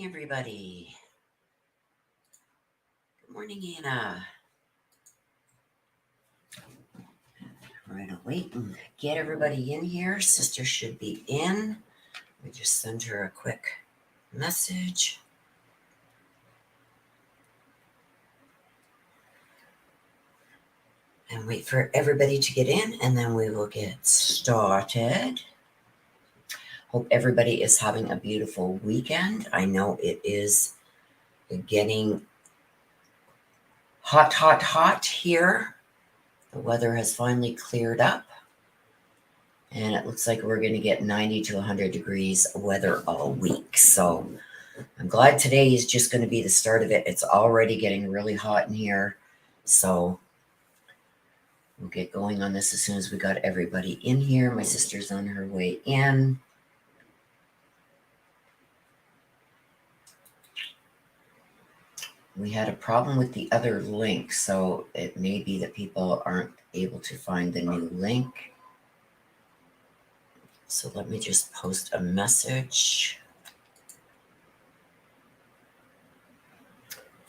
everybody. Good morning, Anna. Right, I'll wait and get everybody in here. Sister should be in. We just send her a quick message. And wait for everybody to get in, and then we will get started. Hope everybody is having a beautiful weekend. I know it is getting hot here. The weather has finally cleared up. And it looks like we're going to get 90 to 100 degrees weather all week. So I'm glad today is just going to be the start of it. It's already getting really hot in here. So we'll get going on this as soon as we got everybody in here. My sister's on her way in. We had a problem with the other link, so it may be that people aren't able to find the new link. So let me just post a message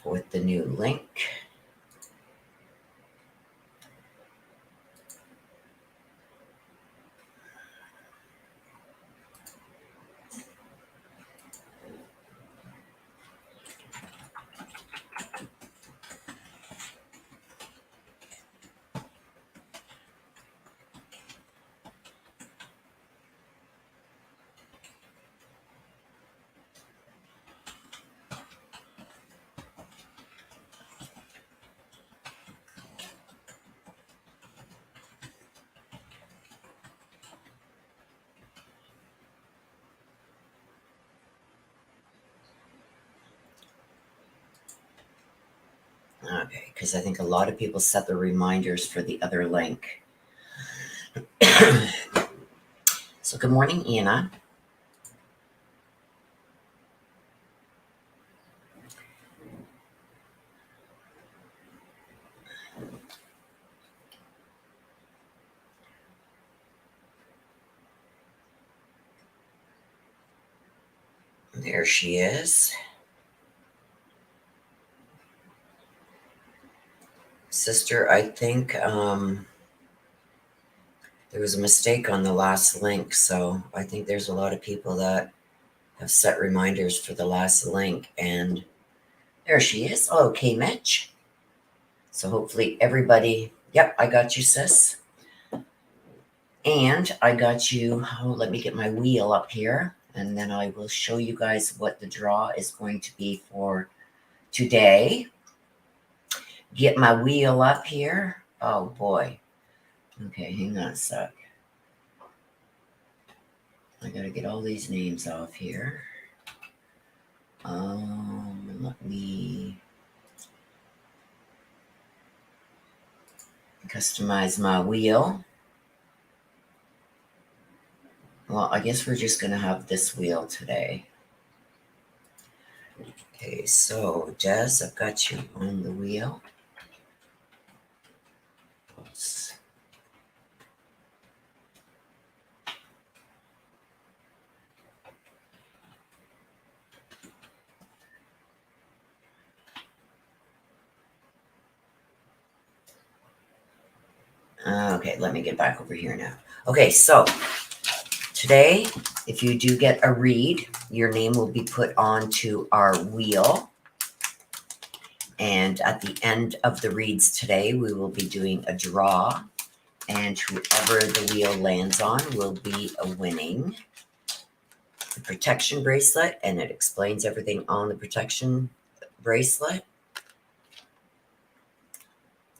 with the new link. Okay, because I think a lot of people set the reminders for the other link. So good morning, Anna. There she is. Sister, I think there was a mistake on the last link. So I think there's a lot of people that have set reminders for the last link. And there she is. Okay, Mitch. So hopefully everybody, yep, I got you, sis. And I got you, let me get my wheel up here. And then I will show you guys what the draw is going to be for today. Get my wheel up here. Oh boy. Okay, hang on a sec. I gotta get all these names off here. Let me customize my wheel. Well, I guess we're just gonna have this wheel today. Okay, so Des, I've got you on the wheel. Oops. Okay, let me get back over here now. Okay, so today, if you do get a read, your name will be put onto our wheel. And at the end of the reads today, we will be doing a draw. And whoever the wheel lands on will be winning the protection bracelet. And it explains everything on the protection bracelet.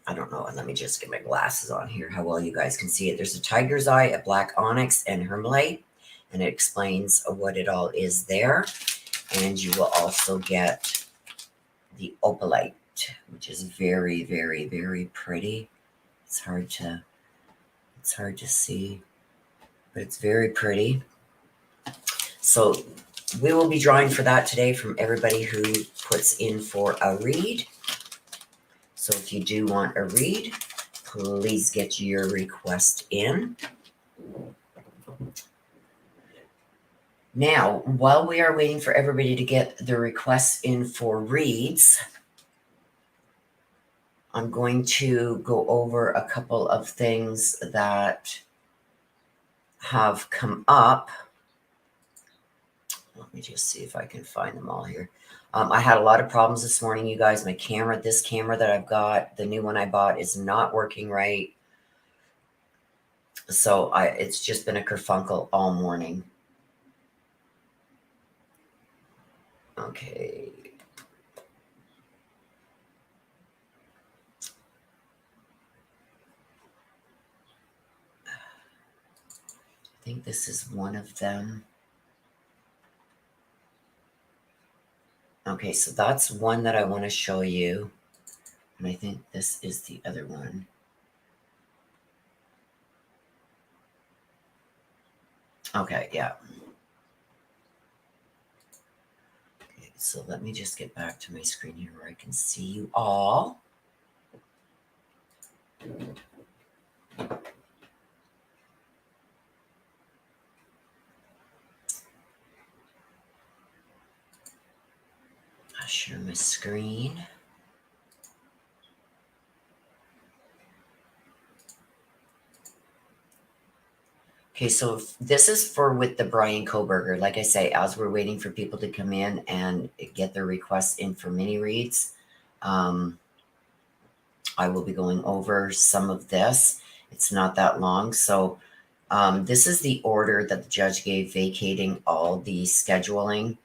I don't know. Let me just get my glasses on here, how well you guys can see it. There's a tiger's eye, a black onyx, and hermalite. And it explains what it all is there. And you will also get the opalite, which is very, very, very pretty. It's hard to see, but it's very pretty. So we will be drawing for that today from everybody who puts in for a read. So if you do want a read, please get your request in. Now, while we are waiting for everybody to get their requests in for reads, I'm going to go over a couple of things that have come up. Let me just see if I can find them all here. I had a lot of problems this morning, you guys. My camera, this camera that I've got, the new one I bought, is not working right. So it's just been a kerfunkle all morning. Okay. I think this is one of them. Okay, so that's one that I want to show you. And I think this is the other one. Okay, yeah. Okay, so let me just get back to my screen here where I can see you all. I'll share my screen. Okay, so this is for with the Brian Koberger. Like I say, as we're waiting for people to come in and get their requests in for mini reads, I will be going over some of this. It's not that long. So this is the order that the judge gave vacating all the scheduling.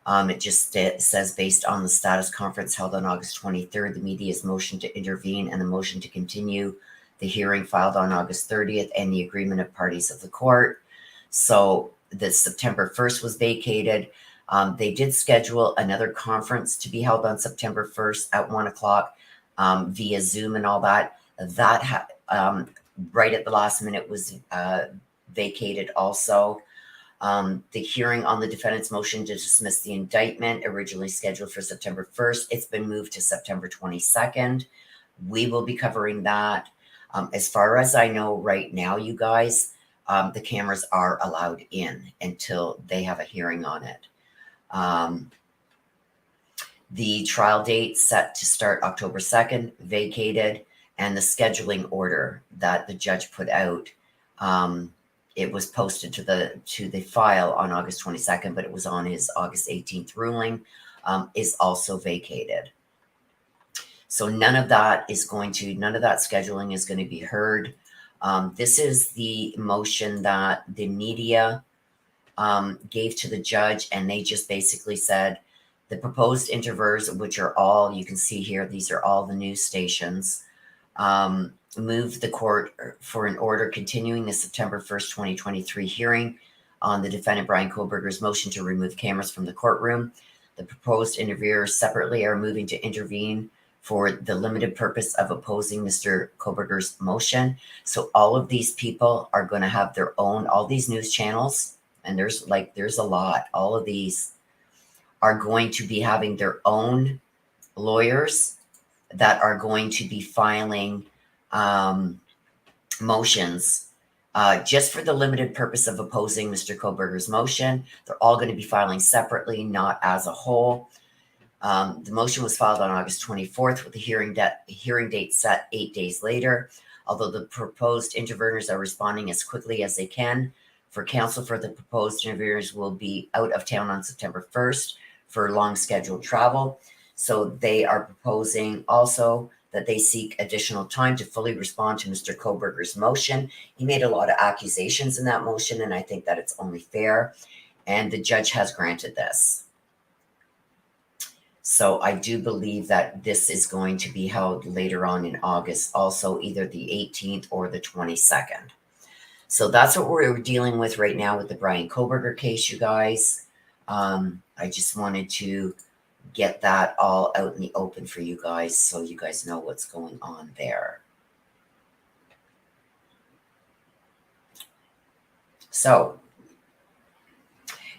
It just says, based on the status conference held on August 23rd, the media's motion to intervene and the motion to continue the hearing filed on August 30th and the agreement of parties of the court. So the September 1st was vacated. They did schedule another conference to be held on September 1st at 1 o'clock via Zoom and all that. That right at the last minute was vacated also. The hearing on the defendant's motion to dismiss the indictment, originally scheduled for September 1st, it's been moved to September 22nd. We will be covering that. As far as I know right now, you guys, the cameras are allowed in until they have a hearing on it. The trial date set to start October 2nd, vacated, and the scheduling order that the judge put out, it was posted to the file on August 22nd, but it was on his August 18th ruling, is also vacated. So none of that scheduling is going to be heard. This is the motion that the media gave to the judge, and they just basically said the proposed intervers, which are all, you can see here, these are all the news stations, moved the court for an order continuing the September 1st, 2023 hearing on the defendant Brian Koberger's motion to remove cameras from the courtroom. The proposed interviewers separately are moving to intervene for the limited purpose of opposing Mr. Koberger's motion. So all of these people are going to have their own, all these news channels, and there's a lot, all of these are going to be having their own lawyers that are going to be filing motions just for the limited purpose of opposing Mr. Koberger's motion. They're all going to be filing separately, not as a whole. The motion was filed on August 24th with the hearing date set 8 days later. Although the proposed interveners are responding as quickly as they can, for counsel for the proposed interveners will be out of town on September 1st for long scheduled travel. So they are proposing also that they seek additional time to fully respond to Mr. Koberger's motion. He made a lot of accusations in that motion, and I think that it's only fair. And the judge has granted this. So I do believe that this is going to be held later on in August, also either the 18th or the 22nd. So that's what we're dealing with right now with the Brian Koberger case, you guys. I just wanted to get that all out in the open for you guys so you guys know what's going on there. So,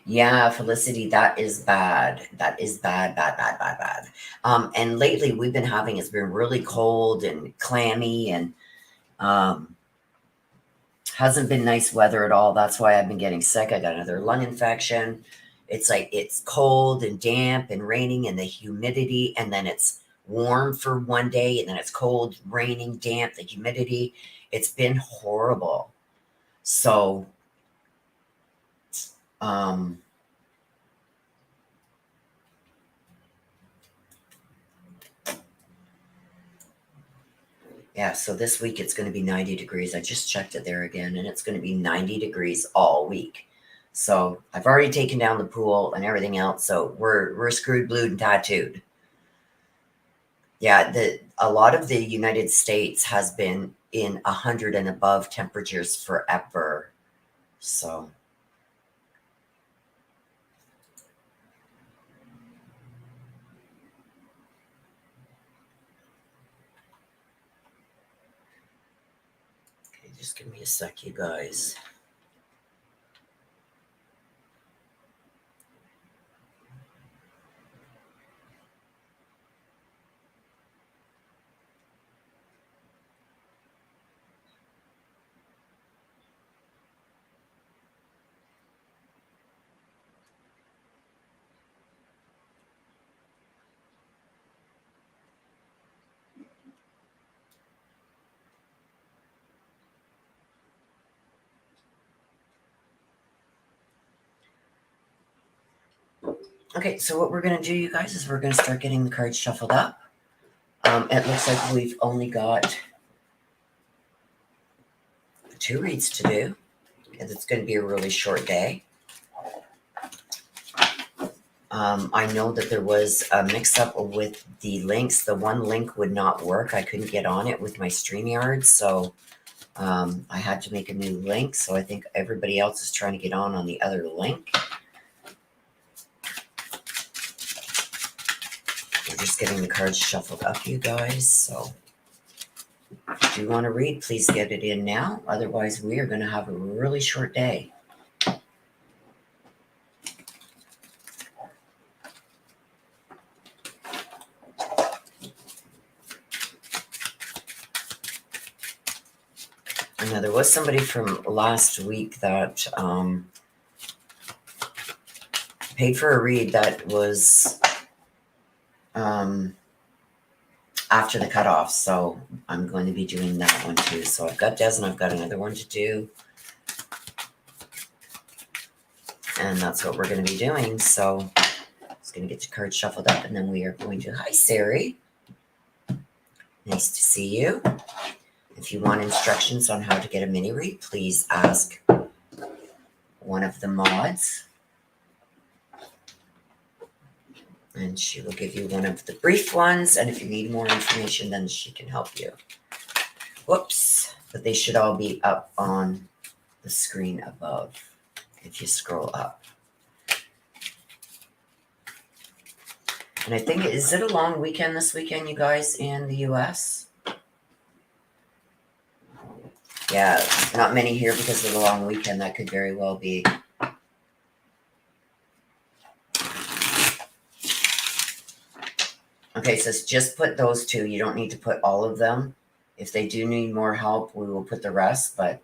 yeah, Felicity, that is bad. That is bad, bad, bad, bad, bad. And lately it's been really cold and clammy, and Hasn't been nice weather at all. That's why I've been getting sick. I got another lung infection. It's like it's cold and damp and raining and the humidity, and then it's warm for one day and then it's cold, raining, damp, the humidity. It's been horrible. So, um, yeah, so this week it's going to be 90 degrees. I just checked it there again, and it's going to be 90 degrees all week. So I've already taken down the pool and everything else. So we're screwed, blued, and tattooed. Yeah, a lot of the United States has been in 100 and above temperatures forever. So okay, just give me a sec, you guys. Okay, so what we're going to do, you guys, is we're going to start getting the cards shuffled up. It looks like we've only got 2 reads to do, and it's going to be a really short day. I know that there was a mix-up with the links. The one link would not work. I couldn't get on it with my StreamYard, so I had to make a new link. So I think everybody else is trying to get on the other link. We're just getting the cards shuffled up, you guys. So if you want to read, please get it in now. Otherwise, we are going to have a really short day. Now, there was somebody from last week that paid for a read that was after the cutoff, so I'm going to be doing that one too. So I've got Des and I've got another one to do, and that's what we're going to be doing. So it's going to get your cards shuffled up, and then we are going to, hi Sari, nice to see you. If you want instructions on how to get a mini read, please ask one of the mods, and she will give you one of the brief ones. And if you need more information, then she can help you. Whoops, but they should all be up on the screen above if you scroll up. And I think, is it a long weekend this weekend, you guys, in the US? Yeah, not many here because of the long weekend. That could very well be. Okay, so just put those 2. You don't need to put all of them. If they do need more help, we will put the rest. But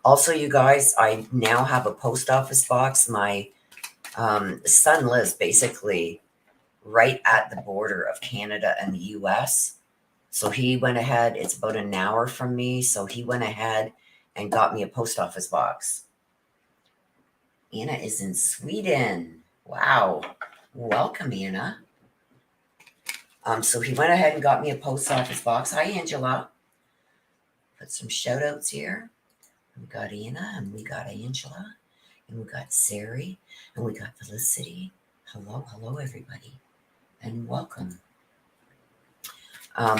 also, you guys, I now have a post office box. My son lives basically right at the border of Canada and the US. So he went ahead, it's about an hour from me. So he went ahead and got me a post office box. Anna is in Sweden. Wow. Welcome, Anna. So he went ahead and got me a post office box. Hi, Angela. Put some shout outs here. We got Anna, and we got Angela, and we got Sari, and we got Felicity. Hello, everybody, and welcome.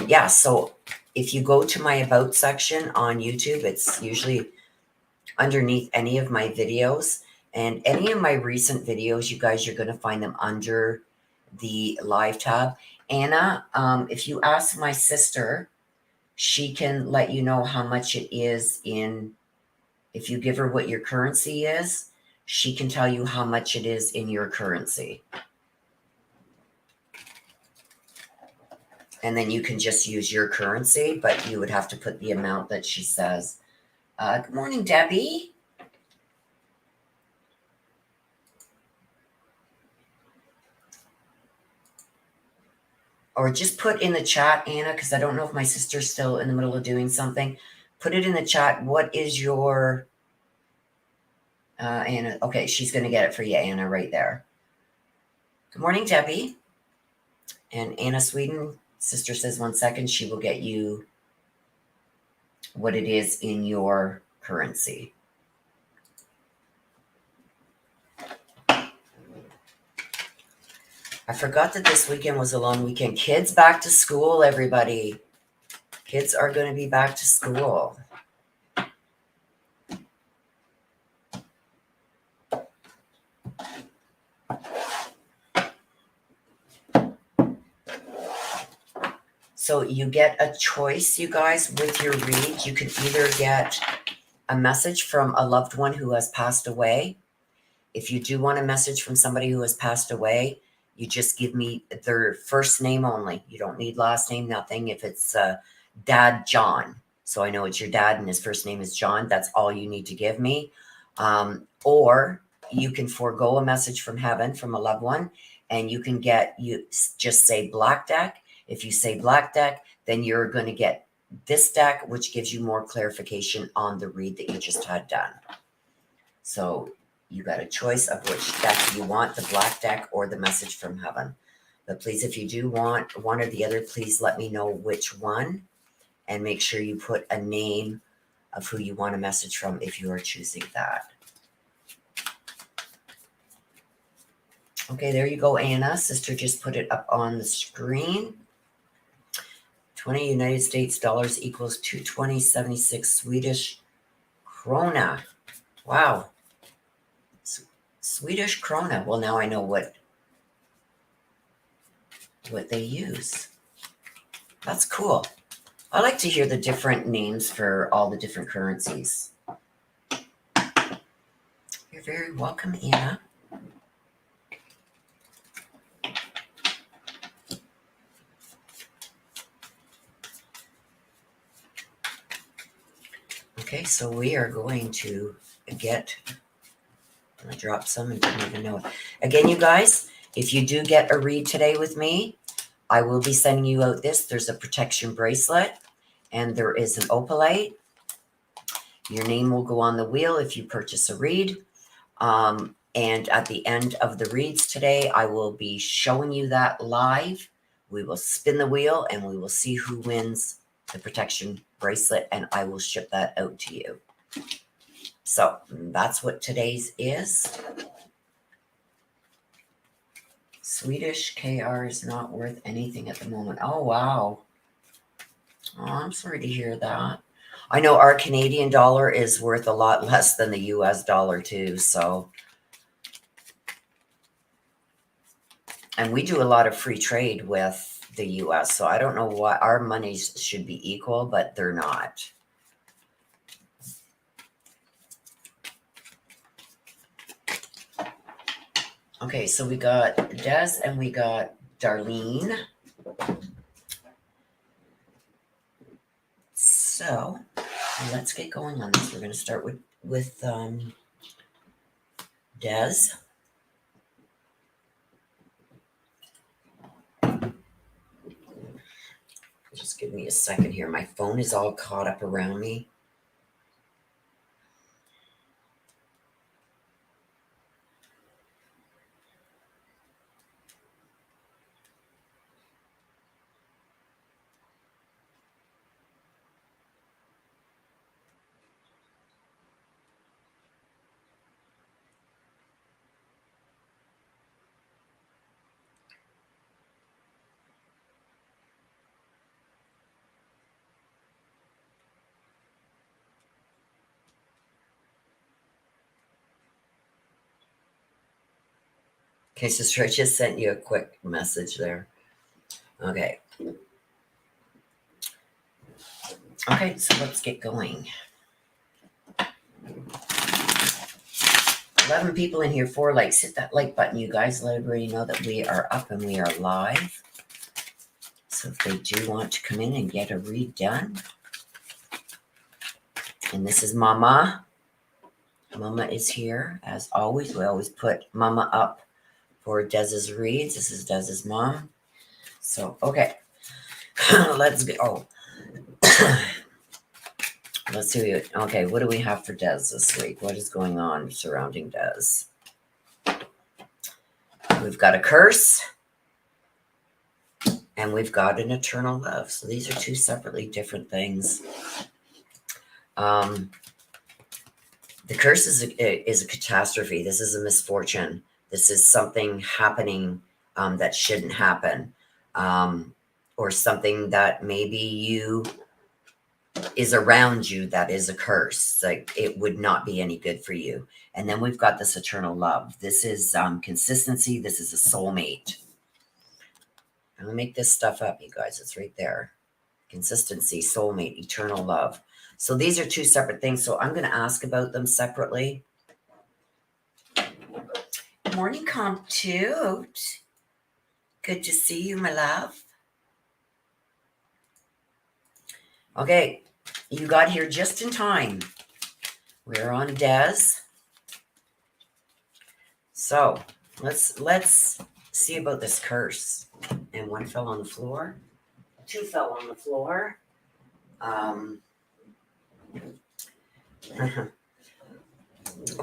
Yeah, so if you go to my About section on YouTube, it's usually underneath any of my videos. And any of my recent videos, you guys, you're going to find them under the live tab. Anna, if you ask my sister, she can let you know how much it is in, if you give her what your currency is, she can tell you how much it is in your currency. And then you can just use your currency, but you would have to put the amount that she says Good morning, Debbie. Or just put in the chat, Anna, because I don't know if my sister's still in the middle of doing something. Put it in the chat. What is your Anna? Okay, she's going to get it for you, Anna, right there. Good morning, Debbie. And Anna Sweden, sister says 1 second. She will get you what it is in your currency. I forgot that this weekend was a long weekend. Kids back to school, everybody. Kids are going to be back to school. So you get a choice, you guys, with your read. You can either get a message from a loved one who has passed away. If you do want a message from somebody who has passed away, you just give me their first name only. You don't need last name, nothing. If it's Dad John, so I know it's your dad and his first name is John, that's all you need to give me. Or you can forego a message from heaven from a loved one, and you can just say Black Deck. If you say Black Deck, then you're going to get this deck, which gives you more clarification on the read that you just had done. So you got a choice of which deck you want, the Black Deck or the message from heaven. But please, if you do want one or the other, please let me know which one, and make sure you put a name of who you want a message from if you are choosing that. Okay, there you go, Anna. Sister just put it up on the screen. 20 United States dollars equals 220.76 Swedish krona. Wow. Swedish krona. Well, now I know what they use. That's cool. I like to hear the different names for all the different currencies. You're very welcome, Anna. Okay, so we are going to get, I dropped some and didn't even know it. Again, you guys, if you do get a read today with me, I will be sending you out this. There's a protection bracelet and there is an opalite. Your name will go on the wheel if you purchase a read. And at the end of the reads today, I will be showing you that live. We will spin the wheel and we will see who wins the protection bracelet, and I will ship that out to you. So that's what today's is. Swedish KR is not worth anything at the moment. Oh, wow. Oh, I'm sorry to hear that. I know our Canadian dollar is worth a lot less than the US dollar too, so. And we do a lot of free trade with the US, so I don't know why our monies should be equal, but they're not. Okay, so we got Des and we got Darlene. So let's get going on this. We're going to start with Des. Just give me a second here. My phone is all caught up around me. Okay, sister, I just sent you a quick message there. Okay. Okay, so let's get going. 11 people in here, 4 likes. Hit that like button, you guys. Let everybody know that we are up and we are live. So if they do want to come in and get a read done, And this is Mama. Mama is here, as always. We always put Mama up for Dez's reads. This is Dez's mom. So, okay. Let's go. Let's see. Okay, what do we have for Dez this week? What is going on surrounding Dez? We've got a curse. And we've got an eternal love. So these are two separately different things. The curse is a catastrophe. This is a misfortune. This is something happening that shouldn't happen. Or something that maybe is around you that is a curse. Like it would not be any good for you. And then we've got this eternal love. This is consistency. This is a soulmate. I'm going to make this stuff up, you guys. It's right there. Consistency, soulmate, eternal love. So these are two separate things. So I'm going to ask about them separately. Good morning, Comptoot. Good to see you, my love. Okay, you got here just in time. We're on Dez. So let's see about this curse. And one fell on the floor. Two fell on the floor.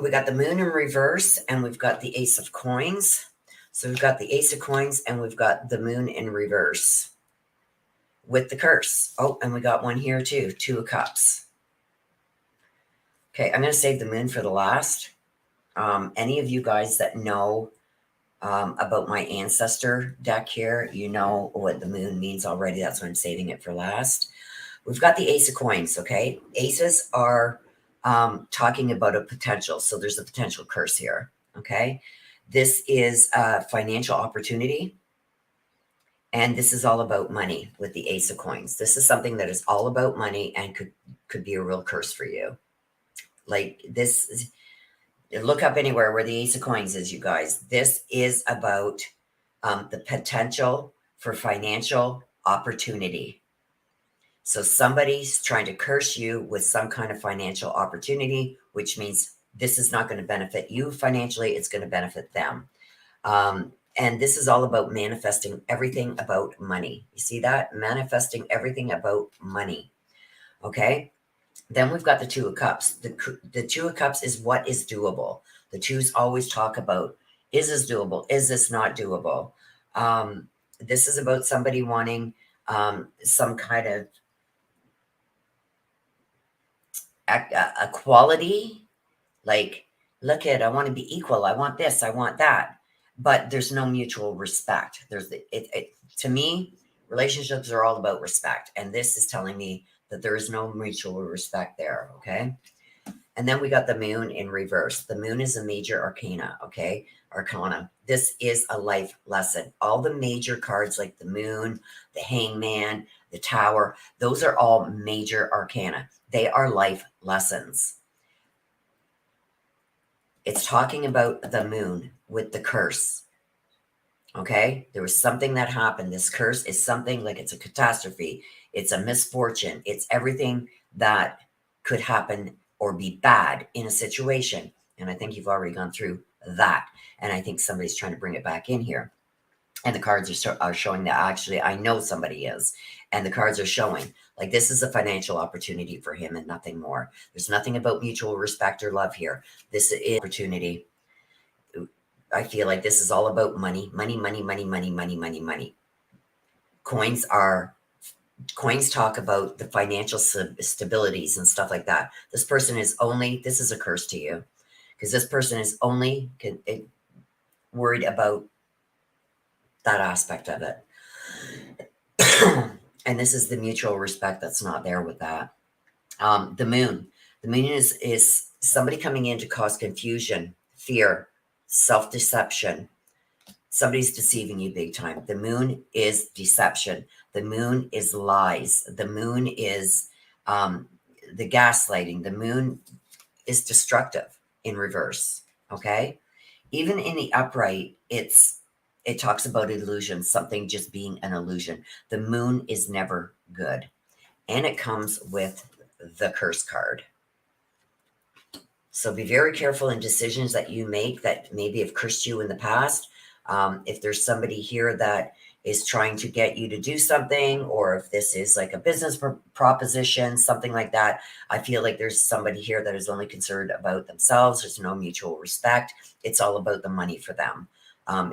We got the moon in reverse, and we've got the ace of coins. So we've got the ace of coins, and we've got the moon in reverse with the curse. Oh, and we got one here too, two of cups. Okay, I'm going to save the moon for the last. Any of you guys that know about my ancestor deck here, you know what the moon means already. That's why I'm saving it for last. We've got the ace of coins, okay? Aces are talking about a potential. So there's a potential curse here, okay? This is a financial opportunity. And this is all about money with the ace of coins. This is something that is all about money and could be a real curse for you. Like this, look up anywhere where the ace of coins is, you guys. This is about the potential for financial opportunity. So somebody's trying to curse you with some kind of financial opportunity, which means this is not going to benefit you financially. It's going to benefit them. And this is all about manifesting everything about money. You see that? Manifesting everything about money. Okay. Then we've got the two of cups. The two of cups is what is doable. The twos always talk about, is this doable? Is this not doable? This is about somebody wanting some kind of equality. Like, look at, I want to be equal. I want this. I want that. But there's no mutual respect. To me, relationships are all about respect. And this is telling me that there is no mutual respect there, okay? And then we got the moon in reverse. The moon is a major arcana, okay? Arcana. This is a life lesson. All the major cards like the moon, the hangman, the tower, those are all major arcana. They are life lessons. It's talking about the moon with the curse. Okay, there was something that happened. This curse is something like it's a catastrophe. It's a misfortune. It's everything that could happen or be bad in a situation. And I think you've already gone through that. And I think somebody's trying to bring it back in here. And the cards are showing that actually I know somebody is. And the cards are showing like this is a financial opportunity for him and nothing more. There's nothing about mutual respect or love here. This is opportunity. I feel like this is all about money, money, money, money, money, money, money, money. Coins talk about the financial stabilities and stuff like that. This person is this is a curse to you because this person is only worried about that aspect of it. And this is the mutual respect that's not there with that. The moon is somebody coming in to cause confusion, fear, self-deception. Somebody's deceiving you big time. The moon is deception. The moon is lies. The moon is the gaslighting. The moon is destructive in reverse. Okay. Even in the upright, it talks about illusion, something just being an illusion. The moon is never good. And it comes with the curse card. So be very careful in decisions that you make that maybe have cursed you in the past. If there's somebody here that is trying to get you to do something, or if this is like a business proposition, something like that, I feel like there's somebody here that is only concerned about themselves. There's no mutual respect. It's all about the money for them.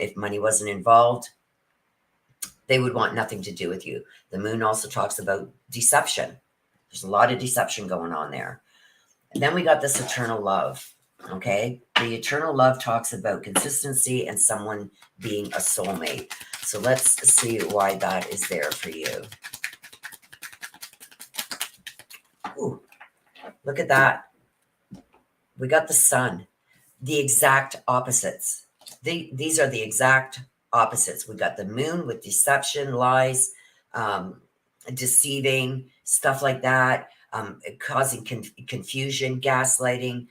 If money wasn't involved, they would want nothing to do with you. The moon also talks about deception. There's a lot of deception going on there. And then we got this eternal love. Okay. The eternal love talks about consistency and someone being a soulmate. So let's see why that is there for you. Ooh, look at that. We got the sun. The exact opposites. These are the exact opposites. We got the moon with deception, lies, deceiving, stuff like that, causing confusion, gaslighting,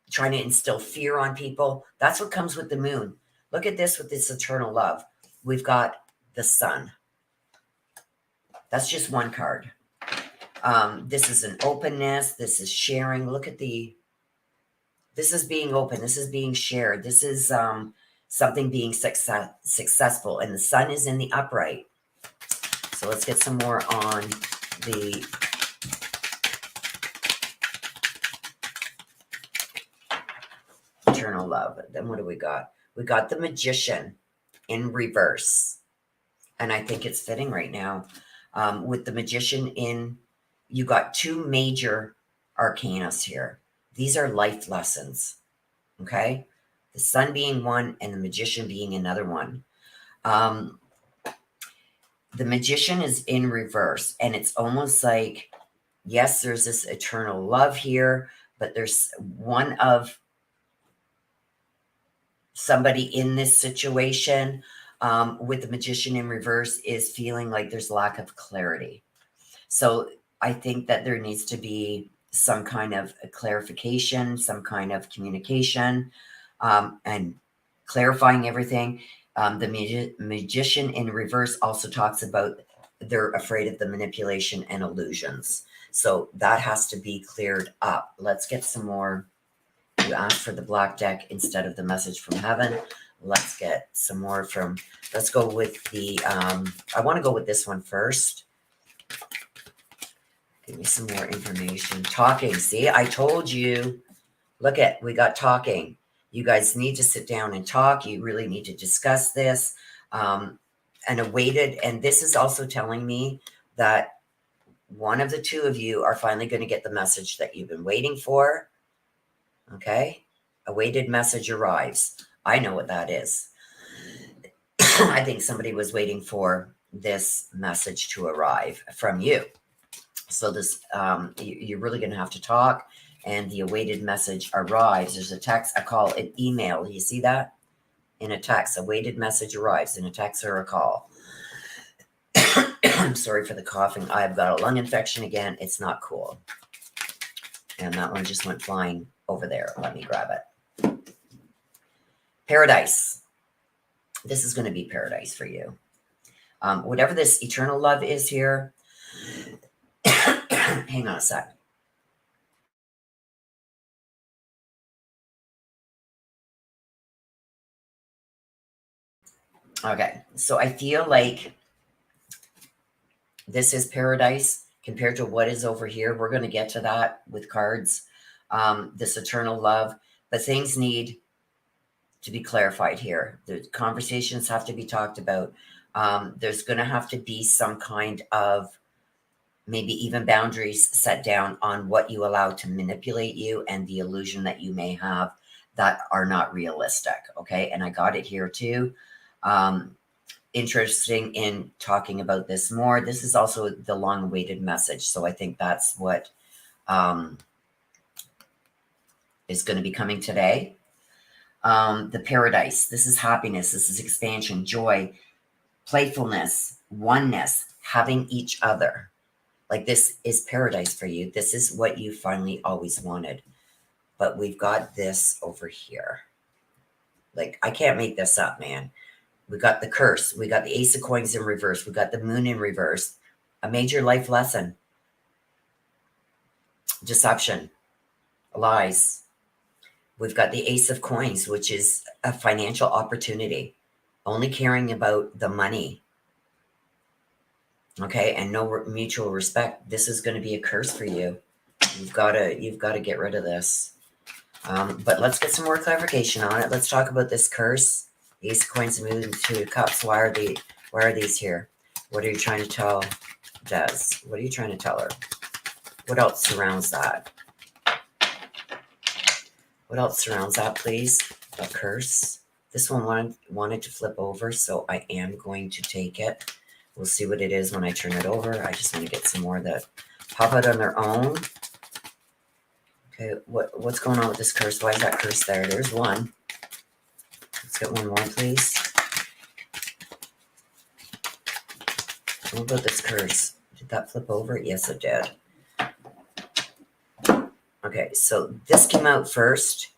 trying to instill fear on people. That's what comes with the moon. Look at this with this eternal love. We've got the sun. That's just one card. This is an openness. This is sharing. Look at this is being open. This is being shared. This is something being successful. And the sun is in the upright. So let's get some more on the eternal love. Then what do we got? We got the magician in reverse. And I think it's fitting right now. With the magician in, you got two major arcanas here. These are life lessons. Okay? The sun being one and the magician being another one. The magician is in reverse, and it's almost like, yes, there's this eternal love here, but there's one of somebody in this situation with the magician in reverse is feeling like there's lack of clarity. So I think that there needs to be some kind of a clarification, some kind of communication, and clarifying everything. The magician in reverse also talks about they're afraid of the manipulation and illusions. So that has to be cleared up. Let's get some more. You asked for the black deck instead of the message from heaven. Let's get some more from, let's go with the, I want to go with this one first. Give me some more information. Talking. See, I told you. Look at, we got talking. You guys need to sit down and talk. You really need to discuss this. And awaited, and this is also telling me that one of the two of you are finally going to get the message that you've been waiting for. Okay? A waited message arrives. I know what that is. I think somebody was waiting for this message to arrive from you. So this, you're really going to have to talk, and the awaited message arrives. There's a text, a call, an email. You see that? In a text, a waited message arrives in a text or a call. I'm sorry for the coughing. I've got a lung infection again. It's not cool. And that one just went flying over there. Let me grab it. Paradise. This is going to be paradise for you. Whatever this eternal love is here. Hang on a sec. Okay, so I feel like this is paradise compared to what is over here. We're going to get to that with cards, this eternal love, but things need to be clarified here. The conversations have to be talked about. There's going to have to be some kind of maybe even boundaries set down on what you allow to manipulate you and the illusion that you may have that are not realistic. Okay, and I got it here too. Interesting in talking about this more. This is also the long-awaited message. So I think that's what is going to be coming today. The paradise. This is happiness. This is expansion, joy, playfulness, oneness, having each other. Like this is paradise for you. This is what you finally always wanted. But we've got this over here. Like, I can't make this up, man. We got the curse. We got the ace of coins in reverse. We got the moon in reverse. A major life lesson. Deception. lies. We've got the Ace of Coins, which is a financial opportunity, only caring about the money. Okay, and no mutual respect. This is going to be a curse for you. You've got to get rid of this. But let's get some more clarification on it. Let's talk about this curse. The Ace of Coins and moving to Cups. Why are these here? What are you trying to tell Des? What are you trying to tell her? What else surrounds that? What else surrounds that, please? A curse. This one wanted to flip over, so I am going to take it. We'll see what it is when I turn it over. I just want to get some more that pop out on their own. Okay, what's going on with this curse? Why is that curse there? There's one. Let's get one more, please. What about this curse? Did that flip over? Yes, it did. Okay, so this came out first,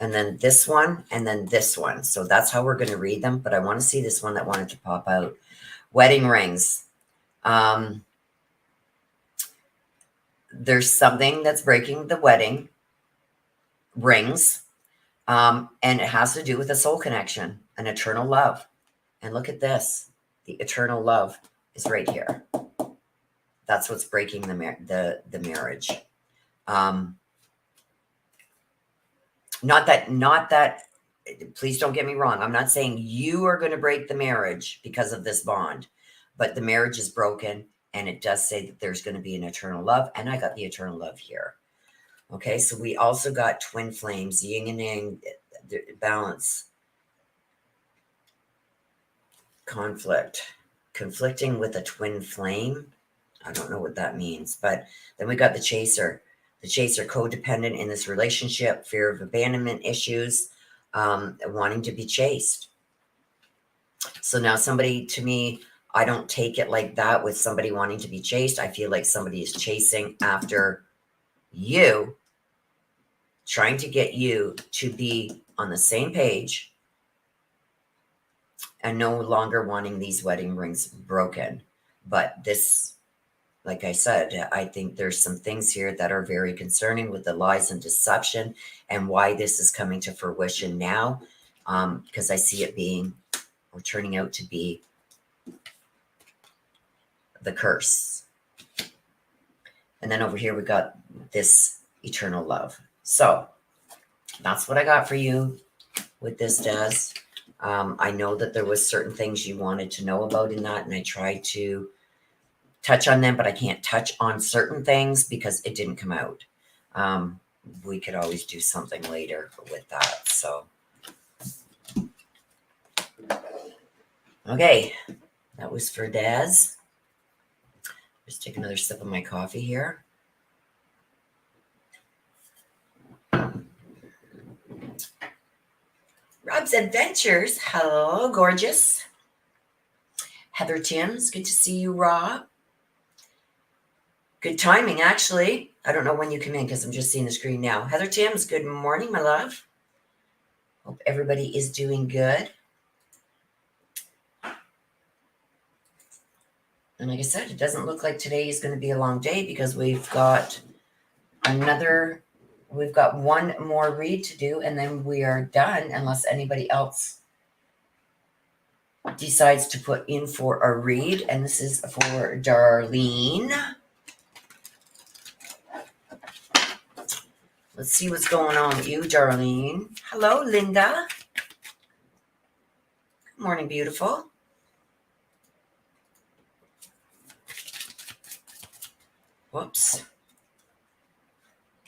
and then this one, and then this one. So that's how we're going to read them, but I want to see this one that wanted to pop out. Wedding rings. There's something that's breaking the wedding rings, and it has to do with a soul connection, an eternal love. And look at this. The eternal love is right here. That's what's breaking the marriage. Not that, please don't get me wrong. I'm not saying you are going to break the marriage because of this bond, but the marriage is broken, and it does say that there's going to be an eternal love, and I got the eternal love here. Okay, so we also got twin flames, yin and yang, balance, conflicting with a twin flame. I don't know what that means, but then we got the chaser. The chaser, codependent in this relationship, fear of abandonment issues, wanting to be chased. So now somebody, to me, I don't take it like that with somebody wanting to be chased. I feel like somebody is chasing after you, trying to get you to be on the same page and no longer wanting these wedding rings broken. But this, like I said, I think there's some things here that are very concerning with the lies and deception and why this is coming to fruition now, because I see it being or turning out to be the curse. And then over here, we got this eternal love. So that's what I got for you with this, Des. I know that there was certain things you wanted to know about in that, and I tried to touch on them, but I can't touch on certain things because it didn't come out. We could always do something later with that. So, okay, that was for Des. Just take another sip of my coffee here. Rob's Adventures. Hello, gorgeous. Heather Timms, good to see you, Rob. Good timing, actually. I don't know when you come in because I'm just seeing the screen now. Heather Timms, good morning, my love. Hope everybody is doing good. And like I said, it doesn't look like today is going to be a long day because we've got one more read to do, and then we are done unless anybody else decides to put in for a read. And this is for Darlene. Let's see what's going on with you, Darlene. Hello, Linda. Good morning, beautiful. Whoops.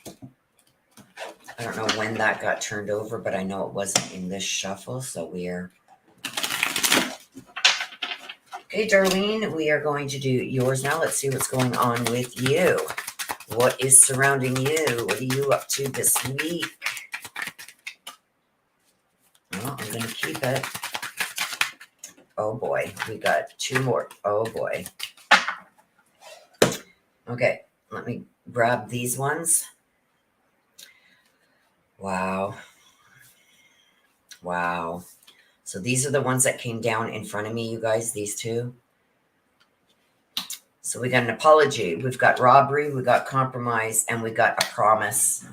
I don't know when that got turned over, but I know it wasn't in this shuffle, so we're... Okay, Darlene, we are going to do yours now. Let's see what's going on with you. What is surrounding you? What are you up to this week? Well, I'm going to keep it. Oh, boy. We got two more. Oh, boy. Okay, let me grab these ones. Wow. Wow. So these are the ones that came down in front of me, you guys, these two. So we got an apology. We've got robbery. We got compromise. And we got a promise.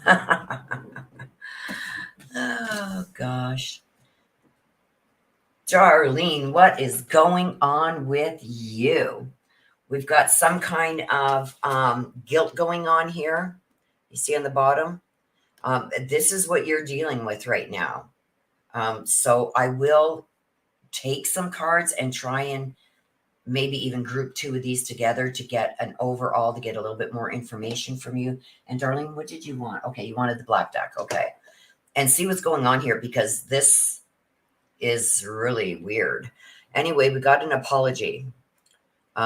Oh, gosh. Darlene, what is going on with you? We've got some kind of guilt going on here. You see on the bottom? This is what you're dealing with right now. So I will take some cards and try and maybe even group two of these together to get an overall, to get a little bit more information from you. And Darlene, what did you want? Okay, you wanted the black deck. Okay. And see what's going on here, because this is really weird. Anyway, we got an apology.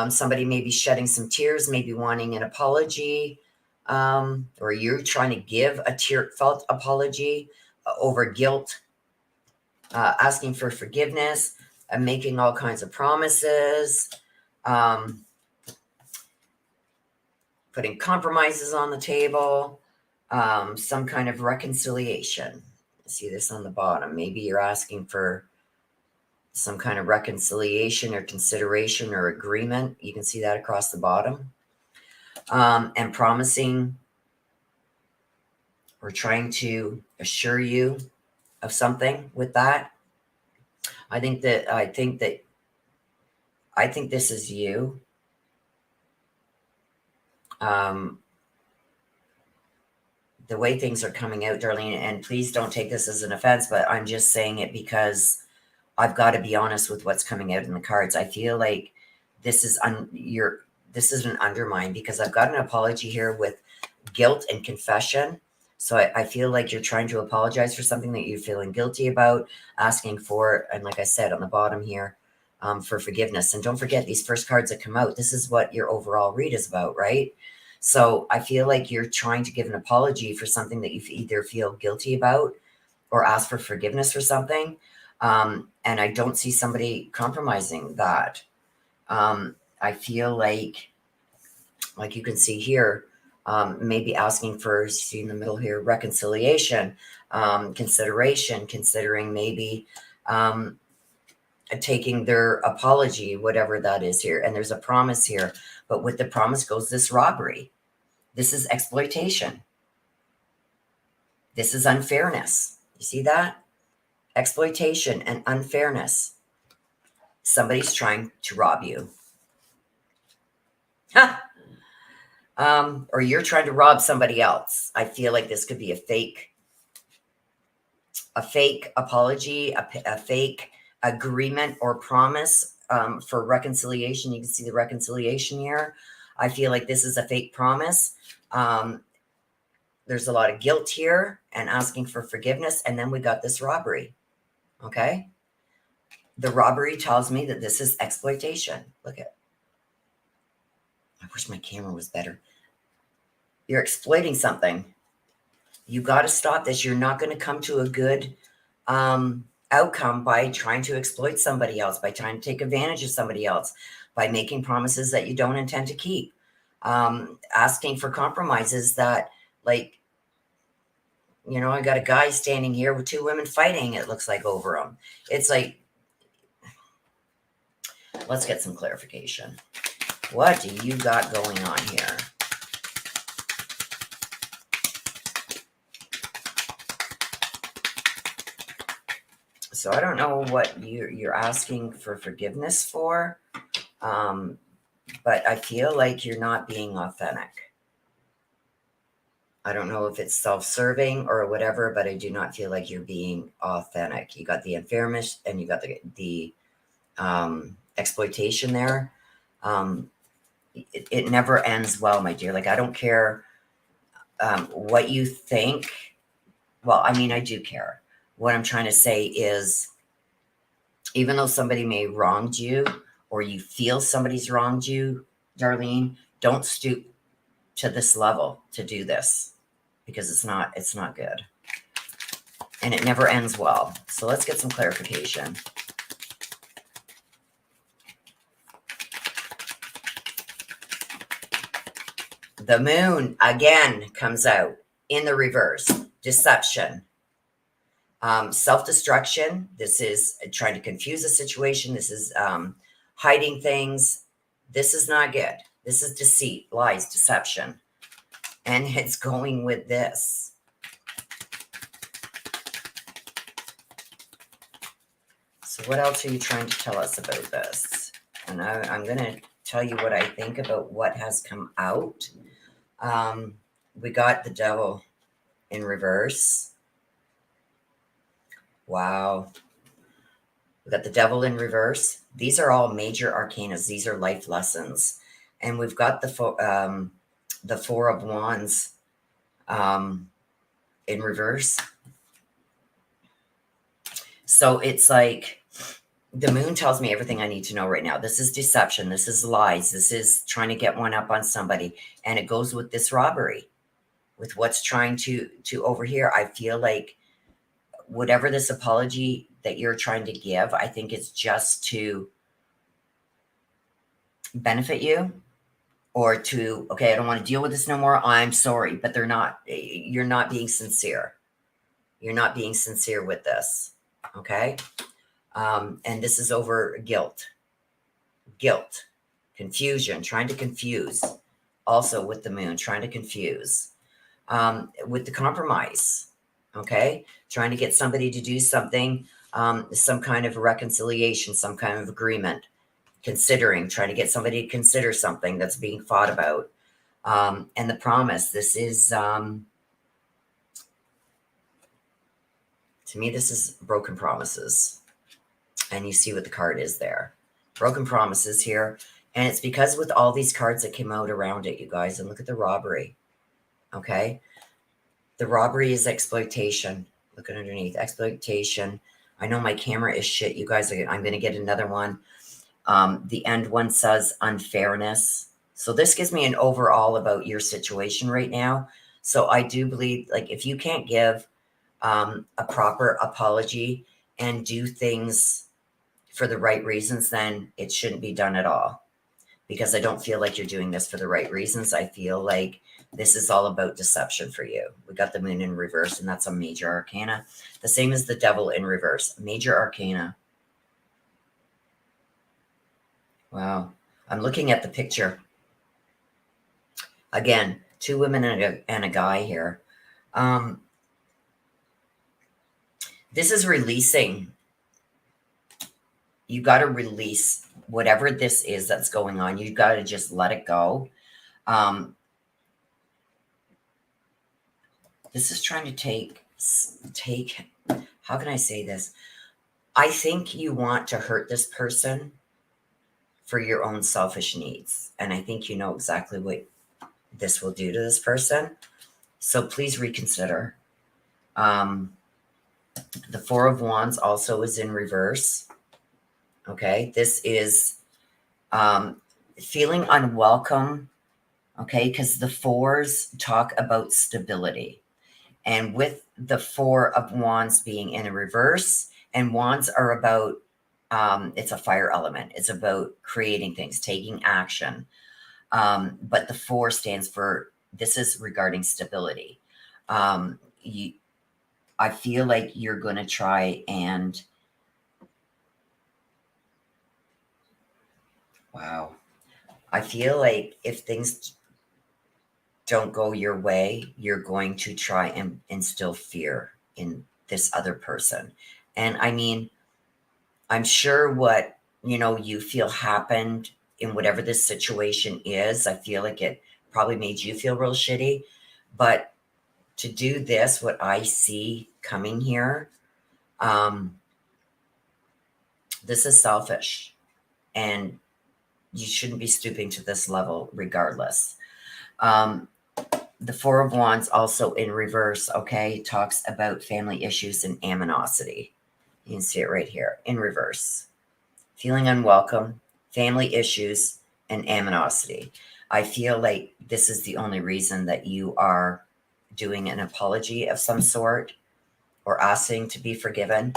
Somebody may be shedding some tears, maybe wanting an apology, or you're trying to give a tearfelt apology over guilt, asking for forgiveness, making all kinds of promises, putting compromises on the table, some kind of reconciliation. See this on the bottom. Maybe you're asking for some kind of reconciliation or consideration or agreement. You can see that across the bottom. And promising or trying to assure you of something with that. I think this is you. The way things are coming out, Darlene, and please don't take this as an offense, but I'm just saying it because I've got to be honest with what's coming out in the cards. I feel like this is this is an undermine, because I've got an apology here with guilt and confession. So I feel like you're trying to apologize for something that you're feeling guilty about, asking for, and like I said on the bottom here, for forgiveness. And don't forget, these first cards that come out, this is what your overall read is about, right? So I feel like you're trying to give an apology for something that you either feel guilty about or ask for forgiveness for something. And I don't see somebody compromising that. I feel like you can see here, maybe asking for, see in the middle here, reconciliation, consideration, considering maybe taking their apology, whatever that is here. And there's a promise here. But with the promise goes this robbery. This is exploitation. This is unfairness. You see that? Exploitation and unfairness. Somebody's trying to rob you. Or you're trying to rob somebody else. I feel like this could be a fake apology, a fake agreement or promise for reconciliation. You can see the reconciliation here. I feel like this is a fake promise. There's a lot of guilt here and asking for forgiveness. And then we got this robbery. Okay. The robbery tells me that this is exploitation. Look at, I wish my camera was better. You're exploiting something. You got to stop this. You're not going to come to a good outcome by trying to exploit somebody else, by trying to take advantage of somebody else, by making promises that you don't intend to keep, asking for compromises that, like, you know, I got a guy standing here with two women fighting, it looks like, over him. It's like, let's get some clarification. What do you got going on here? So I don't know what you're asking for forgiveness for, but I feel like you're not being authentic. I don't know if it's self-serving or whatever, but I do not feel like you're being authentic. You got the unfairness and you got the exploitation there. It never ends well, my dear. Like, I don't care what you think. Well, I mean, I do care. What I'm trying to say is, even though somebody may have wronged you, or you feel somebody's wronged you, Darlene, don't stoop to this level to do this, because it's not good. And it never ends well. So let's get some clarification. The moon again comes out in the reverse. Deception. Self-destruction. This is trying to confuse a situation. This is hiding things. This is not good. This is deceit, lies, deception. And it's going with this. So what else are you trying to tell us about this? And I'm going to tell you what I think about what has come out. We got the devil in reverse. Wow. We got the devil in reverse. These are all major arcanas. These are life lessons. And we've got the Four of Wands in reverse. So it's like the moon tells me everything I need to know right now. This is deception. This is lies. This is trying to get one up on somebody. And it goes with this robbery, with what's trying to overhear. I feel like whatever this apology that you're trying to give, I think it's just to benefit you, or to, okay, I don't want to deal with this no more. I'm sorry, but you're not being sincere. You're not being sincere with this. Okay. And this is over guilt, confusion, trying to confuse. Also with the moon, trying to confuse, with the compromise. Okay. Trying to get somebody to do something, some kind of reconciliation, some kind of agreement, trying to get somebody to consider something that's being fought about. And the promise, this is, to me, this is broken promises. And you see what the card is there. Broken promises here. And it's because with all these cards that came out around it, you guys, and look at the robbery. Okay. The robbery is exploitation. Look at underneath. Exploitation. I know my camera is shit, you guys. I'm going to get another one. The end one says unfairness. So this gives me an overall about your situation right now. So I do believe, like, if you can't give a proper apology and do things for the right reasons, then it shouldn't be done at all. Because I don't feel like you're doing this for the right reasons. I feel like this is all about deception for you. We got the moon in reverse, and that's a major arcana. The same as the devil in reverse. Major arcana. Wow. I'm looking at the picture. Again, two women and a guy here. This is releasing. You got to release whatever this is that's going on. You got to just let it go. This is trying to take, how can I say this? I think you want to hurt this person for your own selfish needs. And I think you know exactly what this will do to this person. So please reconsider. The Four of Wands also is in reverse. Okay. This is feeling unwelcome. Okay. Because the fours talk about stability. And with the Four of Wands being in a reverse, and wands are about, it's a fire element. It's about creating things, taking action. But the four stands for, this is regarding stability. I feel like you're going to try and, wow. I feel like if things don't go your way, you're going to try and instill fear in this other person. And I mean, I'm sure what, you feel happened in whatever this situation is. I feel like it probably made you feel real shitty. But to do this, what I see coming here, this is selfish. And you shouldn't be stooping to this level regardless. The Four of Wands also in reverse, okay, talks about family issues and animosity. You can see it right here in reverse. Feeling unwelcome, family issues, and animosity. I feel like this is the only reason that you are doing an apology of some sort or asking to be forgiven,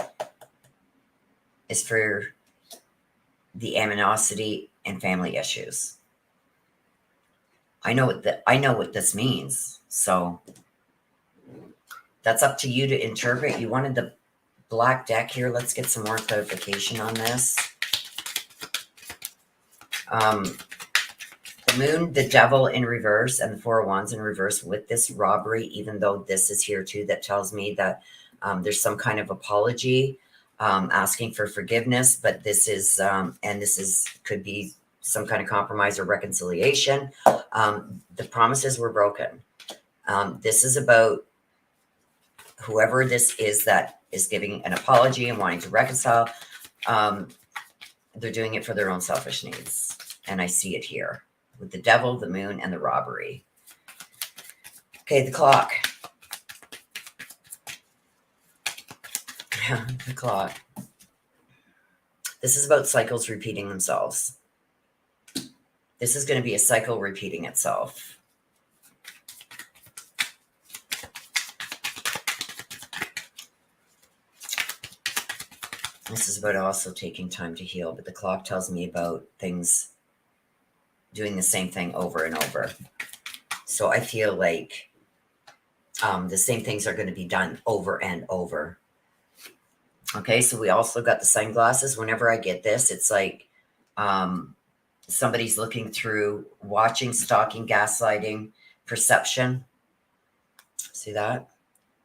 is for the animosity and family issues. I know what this means. So that's up to you to interpret. You wanted the black deck here. Let's get some more clarification on this. The the moon, the devil in reverse, and the Four of Wands in reverse with this robbery, even though this is here too, that tells me that there's some kind of apology, asking for forgiveness, but this is, and this is, could be some kind of compromise or reconciliation. The promises were broken. This is about whoever this is that is giving an apology and wanting to reconcile. They're doing it for their own selfish needs. And I see it here with the devil, the moon, and the robbery. Okay, the clock. The clock. This is about cycles repeating themselves. This is going to be a cycle repeating itself. This is about also taking time to heal, but the clock tells me about things doing the same thing over and over. So I feel like the same things are going to be done over and over. Okay, so we also got the sunglasses. Whenever I get this, it's like somebody's looking through, watching, stalking, gaslighting, perception. See that?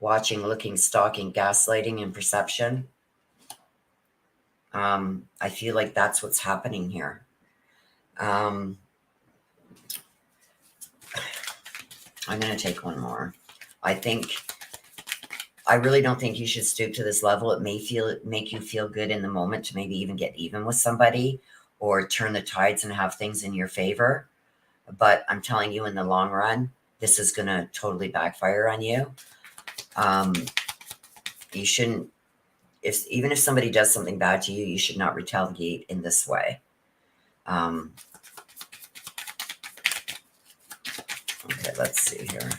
Watching, looking, stalking, gaslighting, and perception. I feel like that's what's happening here. I'm going to take one more. I really don't think you should stoop to this level. It may make you feel good in the moment to maybe even get even with somebody or turn the tides and have things in your favor. But I'm telling you, in the long run, this is going to totally backfire on you. You shouldn't, even if somebody does something bad to you, you should not retaliate in this way. Okay, let's see here.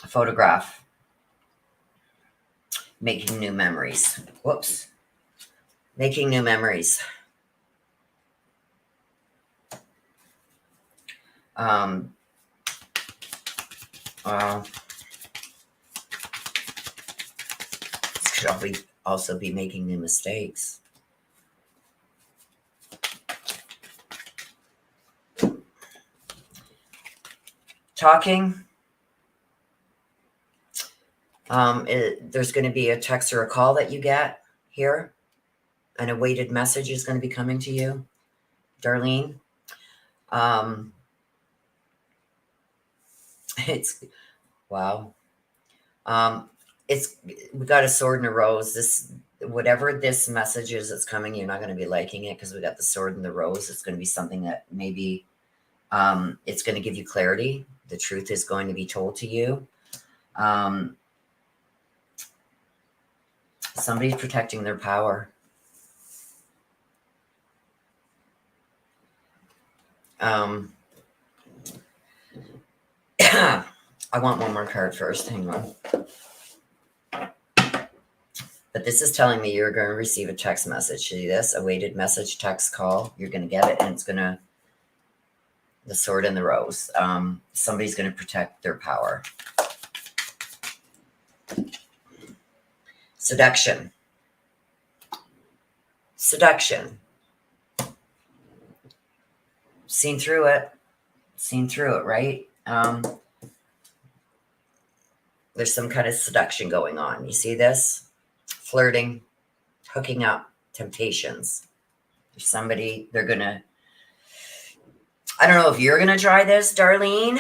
A photograph. Making new memories. Whoops. Making new memories. Well, this could also be making new mistakes. Talking. There's going to be a text or a call that you get here. An awaited message is going to be coming to you, Darlene. It's wow. We got a sword and a rose. This, whatever this message is that's coming, you're not going to be liking it because we got the sword and the rose. It's going to be something that maybe it's going to give you clarity. The truth is going to be told to you. Somebody's protecting their power. I want one more card first. Hang on. But this is telling me you're going to receive a text message. See this? Awaited message, text, call. You're going to get it, and it's going to, the sword and the rose. Somebody's going to protect their power. Seduction. Seduction. Seen through it. Seen through it, right? There's some kind of seduction going on. You see this? Flirting, hooking up, temptations. There's somebody, they're going to, I don't know if you're going to try this, Darlene,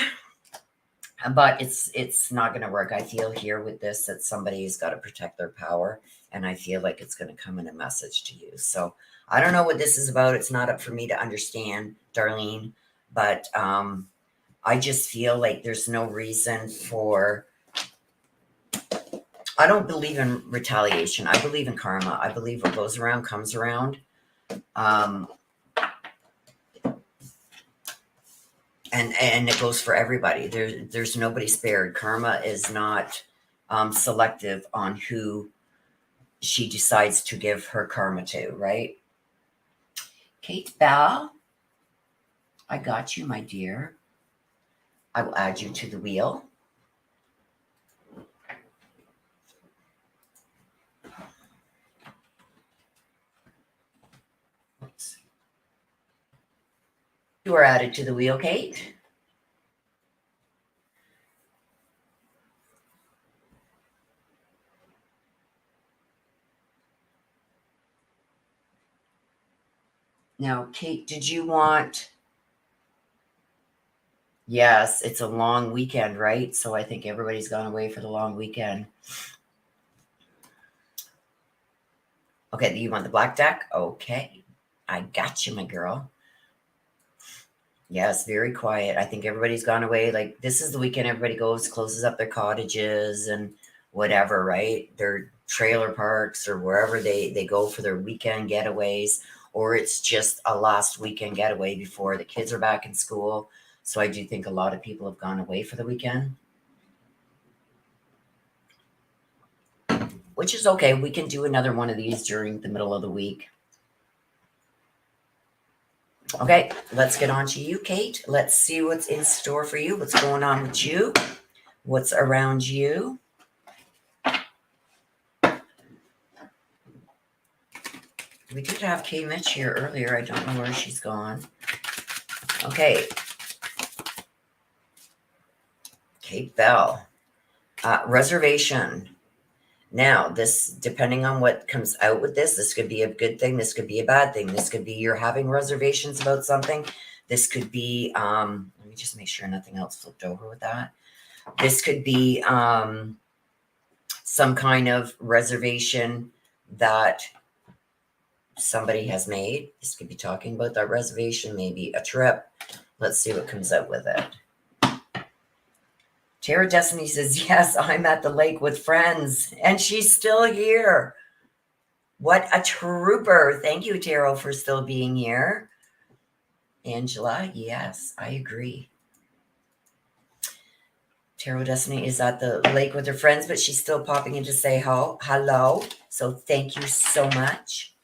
but it's not going to work. I feel here with this that somebody's got to protect their power, and I feel like it's going to come in a message to you. So I don't know what this is about. It's not up for me to understand, Darlene, but I just feel like there's no reason for, I don't believe in retaliation. I believe in karma. I believe what goes around comes around. And it goes for everybody. There's nobody spared. Karma is not selective on who she decides to give her karma to, right? Kate Bell, I got you, my dear. I will add you to the wheel. You are added to the wheel, Kate. Now, Kate, did you want... Yes, it's a long weekend, right? So I think everybody's gone away for the long weekend. Okay, you want the black deck? Okay. I got you, my girl. Yes, very quiet. I think everybody's gone away. Like, this is the weekend everybody goes, closes up their cottages and whatever, right? Their trailer parks or wherever they go for their weekend getaways, or it's just a last weekend getaway before the kids are back in school. So I do think a lot of people have gone away for the weekend, which is okay. We can do another one of these during the middle of the week. Okay, let's get on to you, Kate. Let's see what's in store for you. What's going on with you? What's around you? We did have Kay Mitch here earlier. I don't know where she's gone. Okay. Kate Bell. Reservation. Now, this, depending on what comes out with this could be a good thing. This could be a bad thing. This could be you're having reservations about something. This could be, let me just make sure nothing else flipped over with that. This could be some kind of reservation that somebody has made. This could be talking about that reservation, maybe a trip. Let's see what comes out with it. Tara Destiny says, yes, I'm at the lake with friends, and she's still here. What a trooper. Thank you, Tara, for still being here. Angela, yes, I agree. Tarot Destiny is at the lake with her friends, but she's still popping in to say hello. So thank you so much.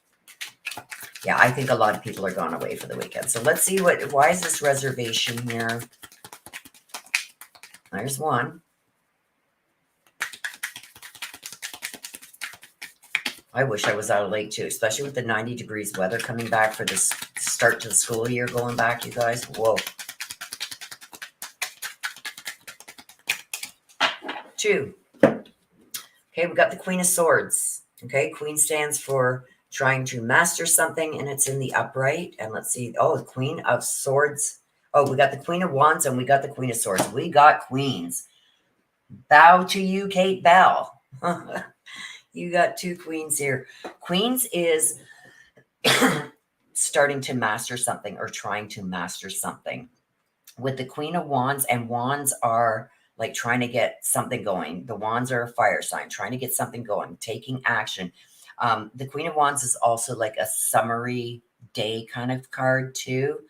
Yeah, I think a lot of people are gone away for the weekend. So let's see why is this reservation here? There's one. I wish I was out of lake too, especially with the 90 degrees weather coming back for this start to the school year going back, you guys. Whoa. 2. Okay, we got the Queen of Swords. Okay, Queen stands for trying to master something, and it's in the upright. And let's see. Oh, the Queen of Swords. Oh, we got the Queen of Wands and we got the Queen of Swords. We got queens. Bow to you, Kate Bell. You got 2 queens here. Queens is starting to master something or trying to master something. With the Queen of Wands, and wands are like trying to get something going. The wands are a fire sign, trying to get something going, taking action. The Queen of Wands is also like a summary day kind of card too.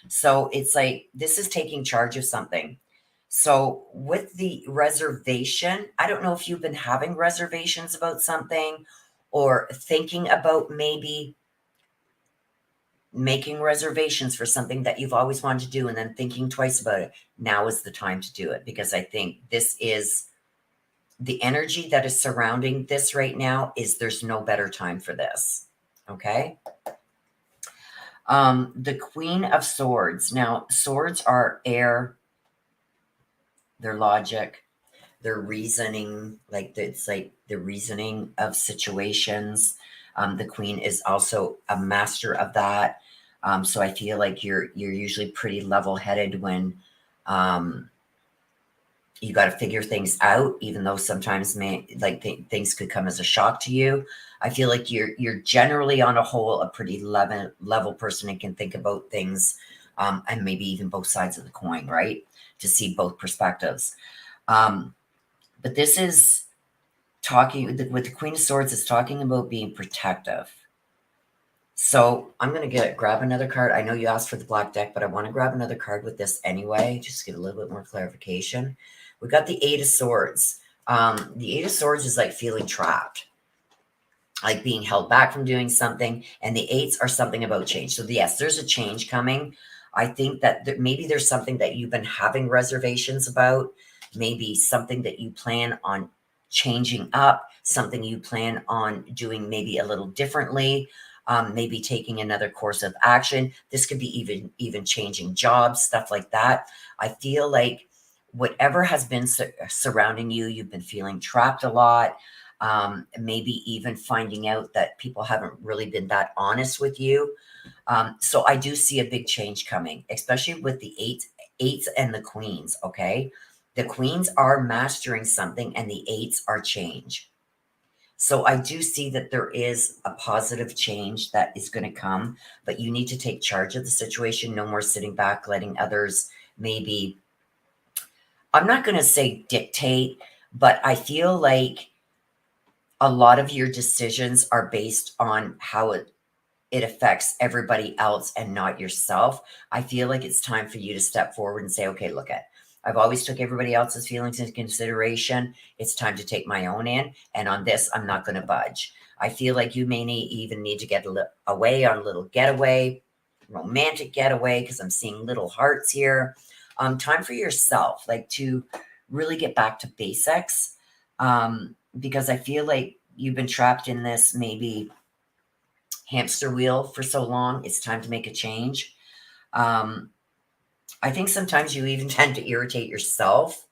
So it's like this is taking charge of something. So with the reservation, I don't know if you've been having reservations about something or thinking about maybe making reservations for something that you've always wanted to do and then thinking twice about it. Now is the time to do it, because I think this is the energy that is surrounding this right now. Is there's no better time for this. Okay. The Queen of Swords. Now, swords are air. Their logic, their reasoning, like it's like the reasoning of situations. The Queen is also a master of that. So I feel like you're usually pretty level-headed when you got to figure things out, even though sometimes things could come as a shock to you. I feel like you're generally on a whole a pretty level person and can think about things, and maybe even both sides of the coin, right? To see both perspectives. But this is talking with the Queen of Swords. It's talking about being protective. So I'm going to grab another card. I know you asked for the black deck, but I want to grab another card with this anyway, just to get a little bit more clarification. We got the 8 of Swords. The 8 of Swords is like feeling trapped, like being held back from doing something. And the 8s are something about change. So yes, there's a change coming. I think that maybe there's something that you've been having reservations about, maybe something that you plan on changing up, something you plan on doing maybe a little differently. maybe taking another course of action. This could be even changing jobs, stuff like that. I feel like whatever has been surrounding you, you've been feeling trapped a lot. Maybe even finding out that people haven't really been that honest with you. So I do see a big change coming, especially with the eights and the queens. Okay. The queens are mastering something and the eights are change. So I do see that there is a positive change that is going to come, but you need to take charge of the situation. No more sitting back, letting others maybe, I'm not going to say dictate, but I feel like a lot of your decisions are based on how it affects everybody else and not yourself. I feel like it's time for you to step forward and say, okay, look at, I've always took everybody else's feelings into consideration. It's time to take my own in. And on this, I'm not going to budge. I feel like you may even need to get away on a little getaway, romantic getaway, because I'm seeing little hearts here. Time for yourself, like to really get back to basics. Because I feel like you've been trapped in this maybe hamster wheel for so long. It's time to make a change. I think sometimes you even tend to irritate yourself,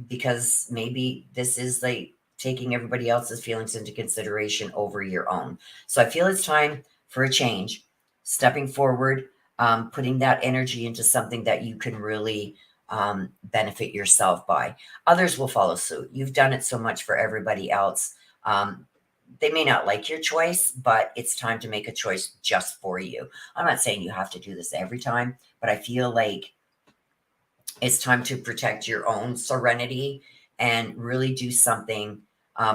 because maybe this is like taking everybody else's feelings into consideration over your own. So I feel it's time for a change, stepping forward, putting that energy into something that you can really benefit yourself by. Others will follow suit. You've done it so much for everybody else. They may not like your choice, but it's time to make a choice just for you. I'm not saying you have to do this every time, but I feel like it's time to protect your own serenity and really do something,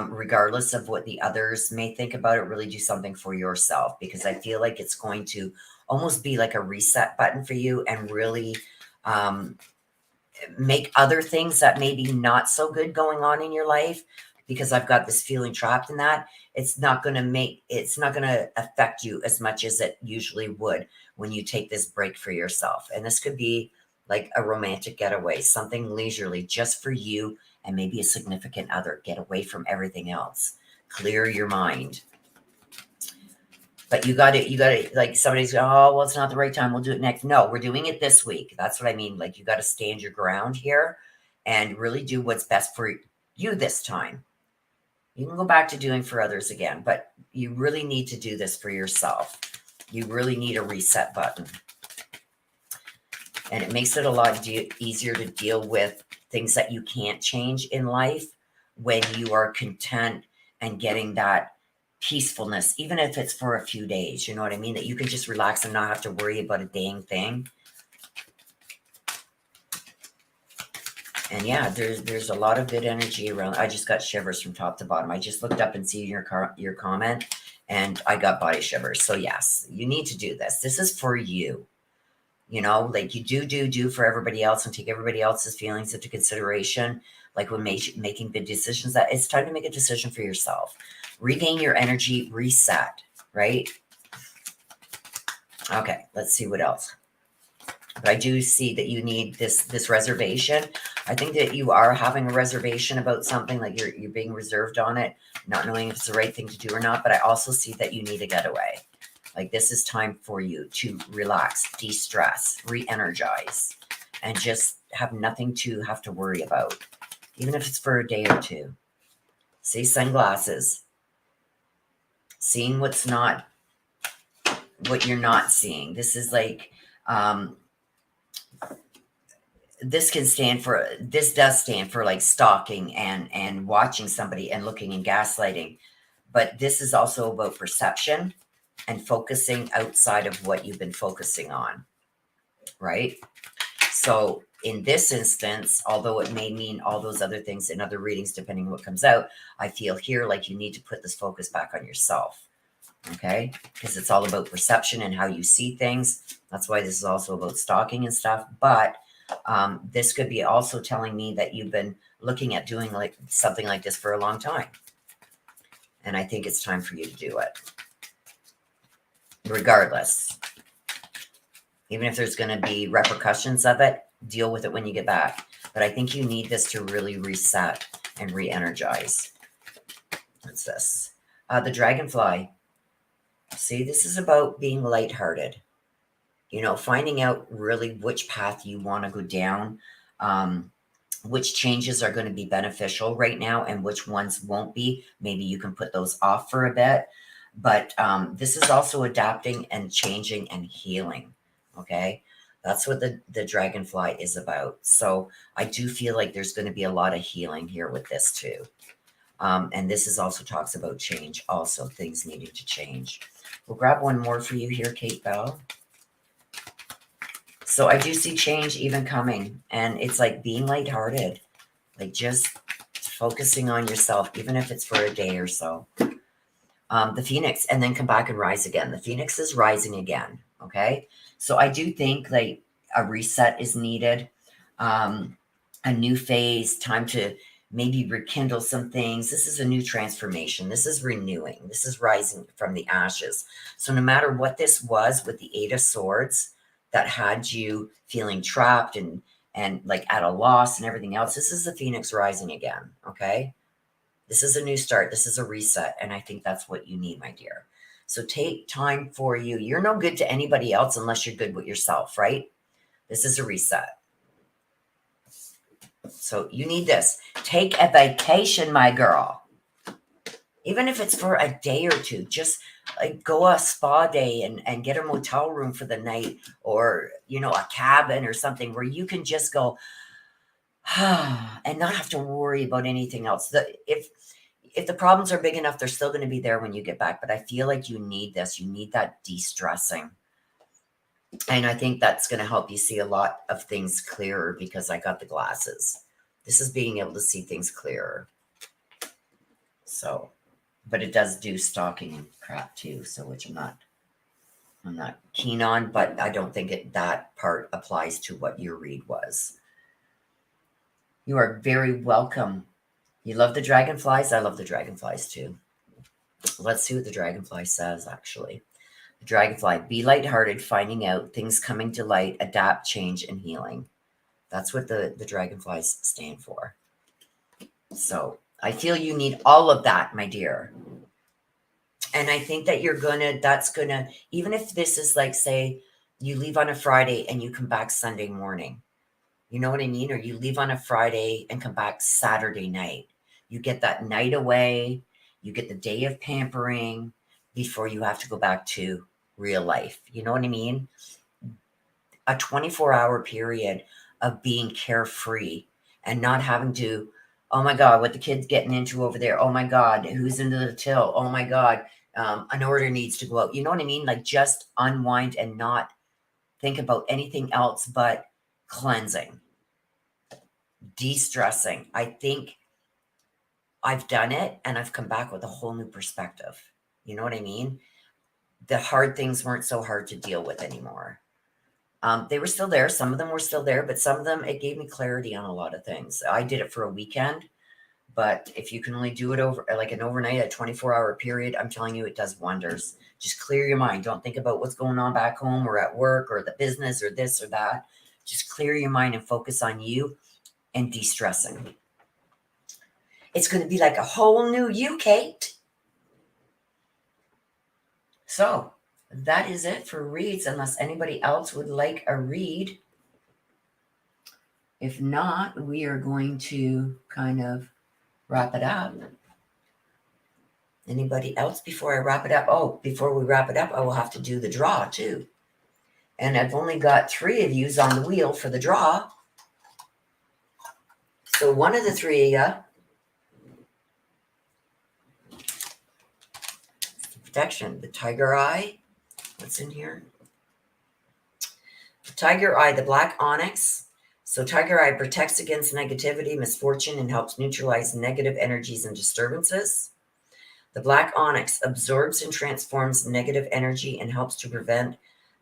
regardless of what the others may think about it, really do something for yourself, because I feel like it's going to almost be like a reset button for you and really make other things that maybe not so good going on in your life, because I've got this feeling trapped in that. It's not going to affect you as much as it usually would when you take this break for yourself. And this could be like a romantic getaway, something leisurely just for you and maybe a significant other. Get away from everything else. Clear your mind. But you got to, like somebody's going, oh, well, it's not the right time. We'll do it next. No, we're doing it this week. That's what I mean. Like you got to stand your ground here and really do what's best for you this time. You can go back to doing for others again, but you really need to do this for yourself. You really need a reset button. And it makes it a lot easier to deal with things that you can't change in life when you are content and getting that peacefulness, even if it's for a few days. You know what I mean? That you can just relax and not have to worry about a dang thing. And yeah, there's a lot of good energy around. I just got shivers from top to bottom. I just looked up and see your comment, and I got body shivers. So yes, you need to do this. This is for you. You know, like you do for everybody else and take everybody else's feelings into consideration. Like when making big decisions, that it's time to make a decision for yourself. Regain your energy, reset, right? Okay, let's see what else. But I do see that you need this reservation. I think that you are having a reservation about something, like you're being reserved on it, not knowing if it's the right thing to do or not. But I also see that you need a getaway. Like this is time for you to relax, de-stress, re-energize, and just have nothing to have to worry about, even if it's for a day or two. See, sunglasses. Seeing what you're not seeing. This is like, this does stand for like stalking and watching somebody and looking and gaslighting. But this is also about perception and focusing outside of what you've been focusing on, right? So in this instance, although it may mean all those other things in other readings, depending on what comes out, I feel here like you need to put this focus back on yourself, okay? Because it's all about perception and how you see things. That's why this is also about stalking and stuff. But this could be also telling me that you've been looking at doing like something like this for a long time. And I think it's time for you to do it. Regardless. Even if there's going to be repercussions of it, deal with it when you get back. But I think you need this to really reset and re-energize. What's this? The dragonfly. See, this is about being lighthearted. You know, finding out really which path you want to go down, which changes are going to be beneficial right now and which ones won't be. Maybe you can put those off for a bit. But this is also adapting and changing and healing. Okay. That's what the dragonfly is about. So I do feel like there's going to be a lot of healing here with this too. And this is also talks about change, also things needing to change. We'll grab one more for you here, Kate Bell. So I do see change even coming, and it's like being lighthearted, like just focusing on yourself, even if it's for a day or so. The Phoenix, and then come back and rise again. The Phoenix is rising again. Okay. So I do think like a reset is needed, a new phase, time to maybe rekindle some things. This is a new transformation. This is renewing. This is rising from the ashes. So no matter what this was with the Eight of Swords that had you feeling trapped and like at a loss and everything else, this is the Phoenix rising again. Okay. This is a new start. This is a reset. And I think that's what you need, my dear. So take time for you. You're no good to anybody else unless you're good with yourself, right? This is a reset. So you need this. Take a vacation, my girl. Even if it's for a day or two, just like go a spa day and get a motel room for the night, or, you know, a cabin or something where you can just go and not have to worry about anything else. If the problems are big enough, they're still going to be there when you get back. But I feel like you need this. You need that de-stressing. And I think that's going to help you see a lot of things clearer because I got the glasses. This is being able to see things clearer. So, but it does do stalking and crap too. So, which I'm not keen on, but I don't think that part applies to what your read was. You are very welcome. You love the dragonflies? I love the dragonflies too. Let's see what the dragonfly says, actually. The dragonfly, be lighthearted, finding out, things coming to light, adapt, change, and healing. That's what the dragonflies stand for. So I feel you need all of that, my dear. And I think that even if this is like, say, you leave on a Friday and you come back Sunday morning, you know what I mean? Or you leave on a Friday and come back Saturday night. You get that night away. You get the day of pampering before you have to go back to real life. You know what I mean? A 24-hour period of being carefree and not having to, oh my God, what the kid's getting into over there. Oh my God, who's into the till? Oh my God, an order needs to go out. You know what I mean? Like just unwind and not think about anything else but cleansing, de-stressing. I think I've done it and I've come back with a whole new perspective. You know what I mean? The hard things weren't so hard to deal with anymore. They were still there. Some of them were still there, but some of them, it gave me clarity on a lot of things. I did it for a weekend, but if you can only do it over like an overnight, a 24-hour period, I'm telling you, it does wonders. Just clear your mind. Don't think about what's going on back home or at work or the business or this or that. Just clear your mind and focus on you and de-stressing. It's going to be like a whole new you, Kate. So that is it for reads, unless anybody else would like a read. If not, we are going to kind of wrap it up. Anybody else before I wrap it up? Oh, before we wrap it up, I will have to do the draw too. And I've only got 3 of yous on the wheel for the draw. So one of the 3 of you, protection, the tiger eye. What's in here? The tiger eye, the black onyx. So tiger eye protects against negativity, misfortune, and helps neutralize negative energies and disturbances. The black onyx absorbs and transforms negative energy and helps to prevent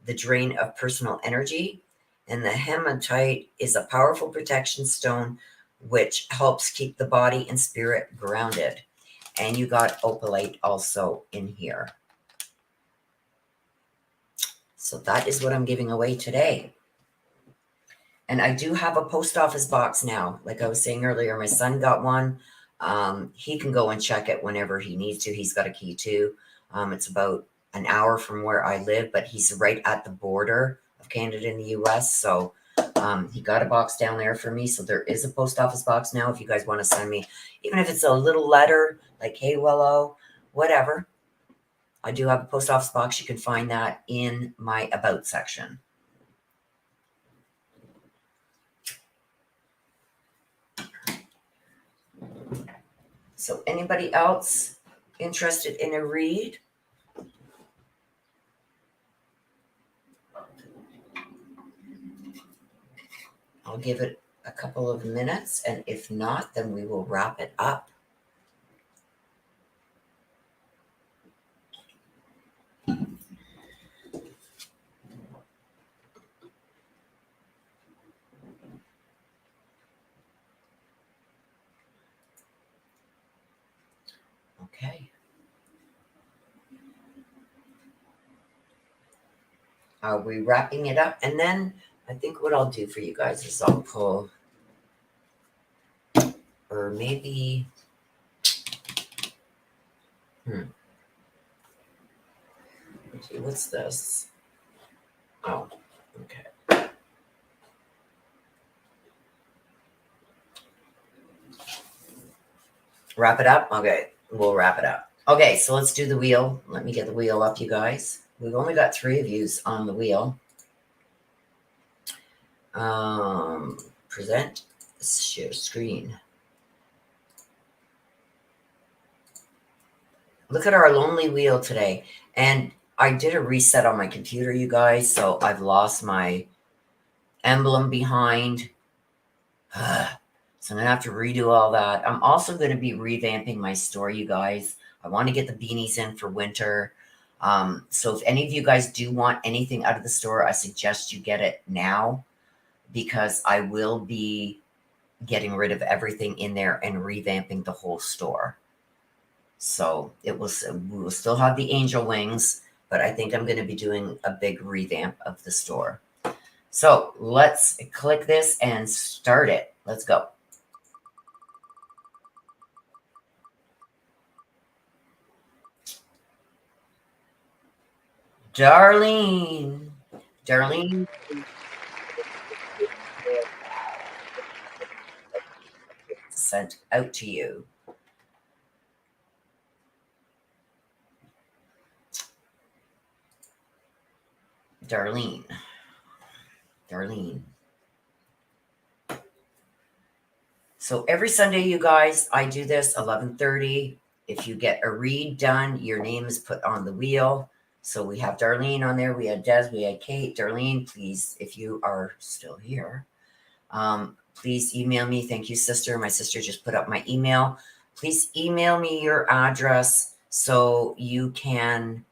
the drain of personal energy. And the hematite is a powerful protection stone which helps keep the body and spirit grounded. And you got opalite also in here. So that is what I'm giving away today. And I do have a post office box now. Like I was saying earlier, my son got one. He can go and check it whenever he needs to. He's got a key too. It's about an hour from where I live, but he's right at the border of Canada and the US. So he got a box down there for me. So there is a post office box now if you guys want to send me, even if it's a little letter like, hey, Willow, whatever. I do have a post office box. You can find that in my About section. So anybody else interested in a read? I'll give it a couple of minutes, and if not, then we will wrap it up. Okay. Are we wrapping it up? And then I think what I'll do for you guys is I'll pull, or maybe, okay, what's this? Oh, okay. Wrap it up? Okay, we'll wrap it up. Okay, so let's do the wheel. Let me get the wheel up, you guys. We've only got 3 of you on the wheel. Present, share screen. Look at our lonely wheel today. And I did a reset on my computer, you guys, so I've lost my emblem behind. So I'm going to have to redo all that. I'm also going to be revamping my store, you guys. I want to get the beanies in for winter. So if any of you guys do want anything out of the store, I suggest you get it now, because I will be getting rid of everything in there and revamping the whole store. So we will still have the angel wings, but I think I'm going to be doing a big revamp of the store. So let's click this and start it. Let's go. Darlene. Sent out to you. Darlene. So every Sunday, you guys, I do this 11:30. If you get a read done, your name is put on the wheel. So we have Darlene on there. We had Des. We had Kate. Darlene, please, if you are still here, please email me. Thank you, sister. My sister just put up my email. Please email me your address so you can,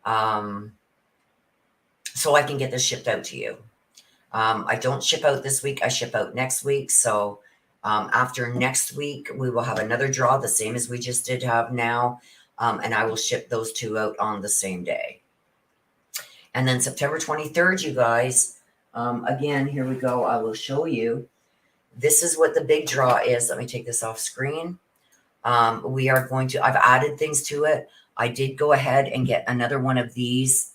so I can get this shipped out to you. I don't ship out this week. I ship out next week. So after next week, we will have another draw, the same as we just did have now. And I will ship those 2 out on the same day. And then September 23rd, you guys, again, here we go. I will show you. This is what the big draw is. Let me take this off screen. We are going to, I've added things to it. I did go ahead and get another one of these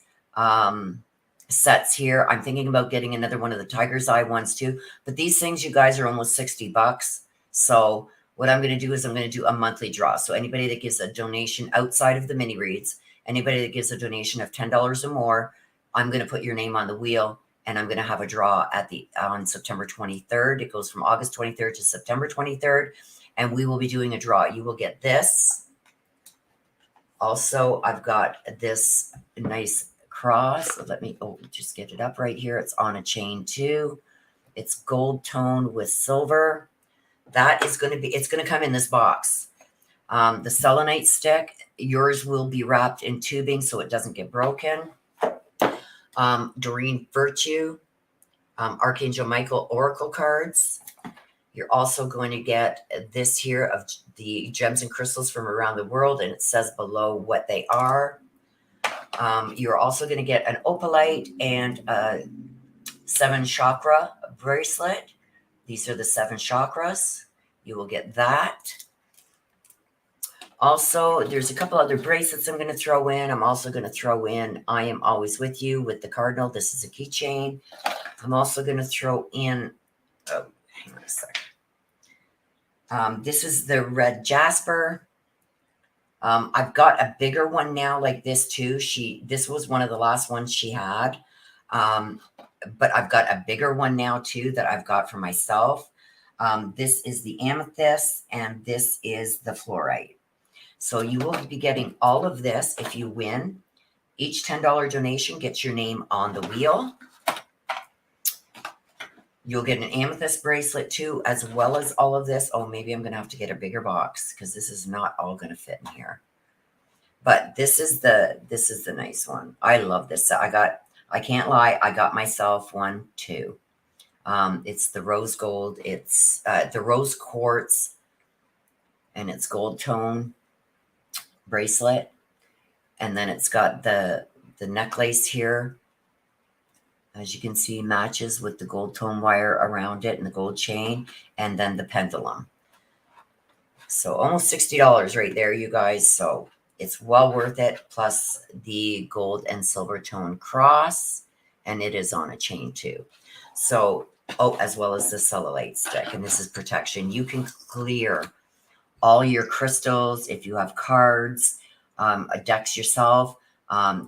sets here. I'm thinking about getting another one of the Tiger's Eye ones too. But these things, you guys, are almost $60. So what I'm going to do is I'm going to do a monthly draw. So anybody that gives a donation outside of the mini reads, anybody that gives a donation of $10 or more, I'm going to put your name on the wheel. And I'm going to have a draw on September 23rd. It goes from August 23rd to September 23rd. And we will be doing a draw. You will get this. Also, I've got this nice cross. Let me just get it up right here. It's on a chain too. It's gold toned with silver. That is going to be, it's going to come in this box. The selenite stick, yours will be wrapped in tubing so it doesn't get broken. Doreen Virtue, Archangel Michael Oracle cards. You're also going to get this here of the gems and crystals from around the world, and it says below what they are. You're also going to get an opalite and a 7 chakra bracelet. These are the 7 chakras. You will get that. Also, there's a couple other bracelets I'm going to throw in. I'm also going to throw in I Am Always With You with the cardinal. This is a keychain. I'm also going to throw in, oh, hang on a sec. This is the red jasper. I've got a bigger one now like this too. This was one of the last ones she had. But I've got a bigger one now too that I've got for myself. This is the amethyst and this is the fluorite. So you will be getting all of this if you win. Each $10 donation gets your name on the wheel. You'll get an amethyst bracelet too, as well as all of this. Oh, maybe I'm going to have to get a bigger box because this is not all going to fit in here. But this is the nice one. I love this. I can't lie, I got myself one too. It's the rose gold. It's the rose quartz, and it's gold tone bracelet. And then it's got the necklace here. As you can see, matches with the gold tone wire around it and the gold chain, and then the pendulum. So almost $60 right there, you guys. So it's well worth it. Plus the gold and silver tone cross, and it is on a chain too. So, oh, as well as the cellulite stick, and this is protection. You can clear all your crystals if you have cards, decks yourself,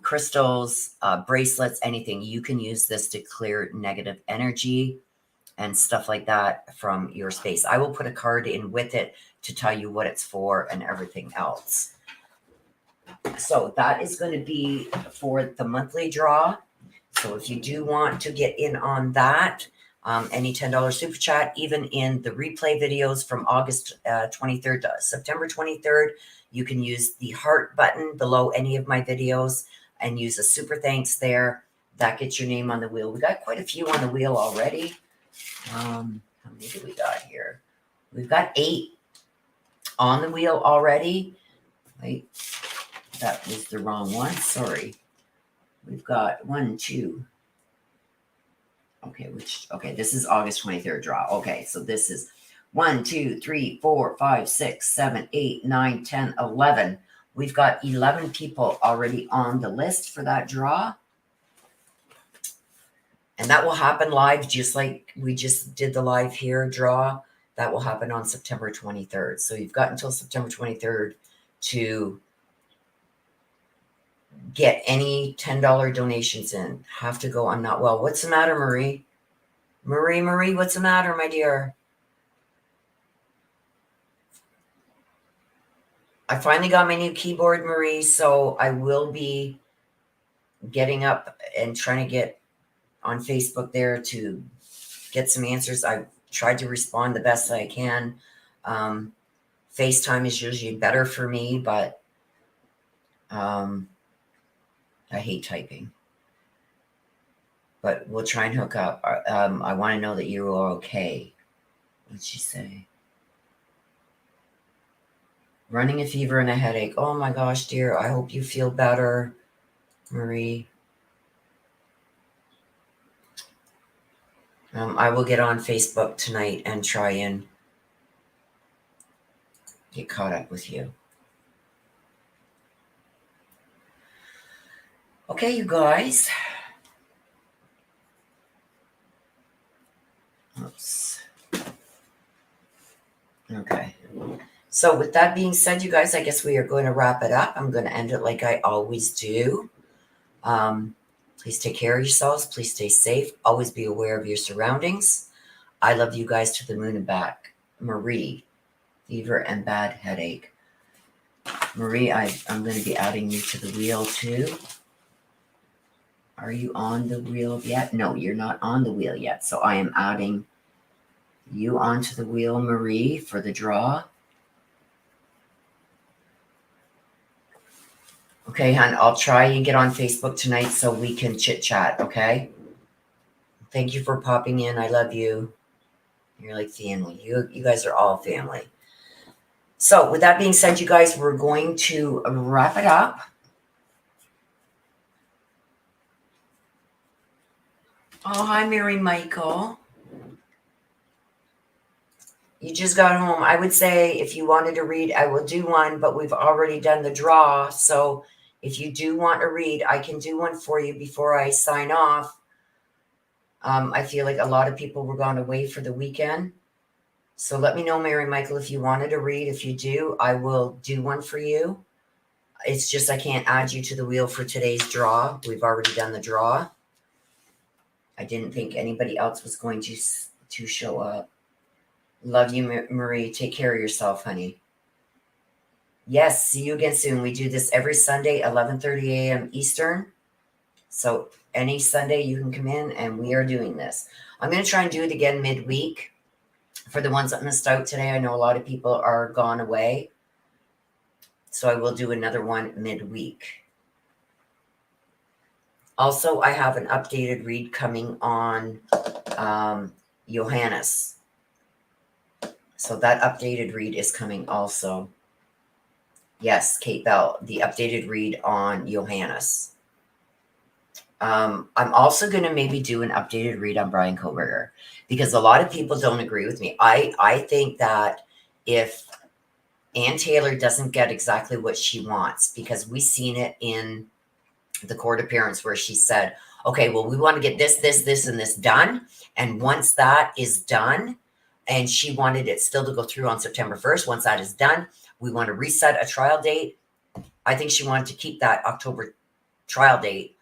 crystals, bracelets, anything. You can use this to clear negative energy and stuff like that from your space. I will put a card in with it to tell you what it's for and everything else. So that is going to be for the monthly draw. So if you do want to get in on that, any $10 super chat, even in the replay videos from August 23rd to September 23rd, you can use the heart button below any of my videos and use a super thanks there. That gets your name on the wheel. We got quite a few on the wheel already. How many do we got here? We've got 8 on the wheel already. Wait, that was the wrong one. Sorry. We've got 1, 2. Okay, this is August 23rd draw. Okay, so this is 1, 2, 3, 4, 5, 6, 7, 8, 9, 10, 11. We've got 11 people already on the list for that draw. And that will happen live, just like we just did the live here draw. That will happen on September 23rd. So you've got until September 23rd to get any $10 donations in. Have to go, I'm not well. What's the matter, Marie? Marie, what's the matter, my dear? I finally got my new keyboard, Marie, so I will be getting up and trying to get on Facebook there to get some answers. I've tried to respond the best I can. FaceTime is usually better for me, but I hate typing. But we'll try and hook up. I want to know that you are okay. What'd she say? Running a fever and a headache. Oh my gosh, dear. I hope you feel better, Marie. I will get on Facebook tonight and try and get caught up with you. Okay, you guys. Oops. Okay. So with that being said, you guys, I guess we are going to wrap it up. I'm going to end it like I always do. Please take care of yourselves. Please stay safe. Always be aware of your surroundings. I love you guys to the moon and back. Marie, fever and bad headache. Marie, I'm going to be adding you to the wheel too. Are you on the wheel yet? No, you're not on the wheel yet. So I am adding you onto the wheel, Marie, for the draw. Okay, hon, I'll try and get on Facebook tonight so we can chit chat, okay? Thank you for popping in. I love you. You're like family. You guys are all family. So with that being said, you guys, we're going to wrap it up. Oh, hi, Mary Michael. You just got home. I would say if you wanted to read, I will do one, but we've already done the draw. So if you do want to read, I can do one for you before I sign off. I feel like a lot of people were gone away for the weekend. So let me know, Mary Michael, if you wanted to read. If you do, I will do one for you. It's just I can't add you to the wheel for today's draw. We've already done the draw. I didn't think anybody else was going to show up. Love you, Marie. Take care of yourself, honey. Yes, see you again soon. We do this every Sunday, 11:30 a.m. Eastern. So any Sunday you can come in and we are doing this. I'm going to try and do it again midweek for the ones that missed out today. I know a lot of people are gone away. So I will do another one midweek. Also, I have an updated read coming on Johannes. So that updated read is coming also. Yes, Kate Bell, the updated read on Johannes. I'm also going to maybe do an updated read on Brian Koberger because a lot of people don't agree with me. I think that if Ann Taylor doesn't get exactly what she wants, because we seen it in the court appearance where she said, okay, well, we want to get this, this, this, and this done. And once that is done, and she wanted it still to go through on September 1st, once that is done, we want to reset a trial date. I think she wanted to keep that October trial date,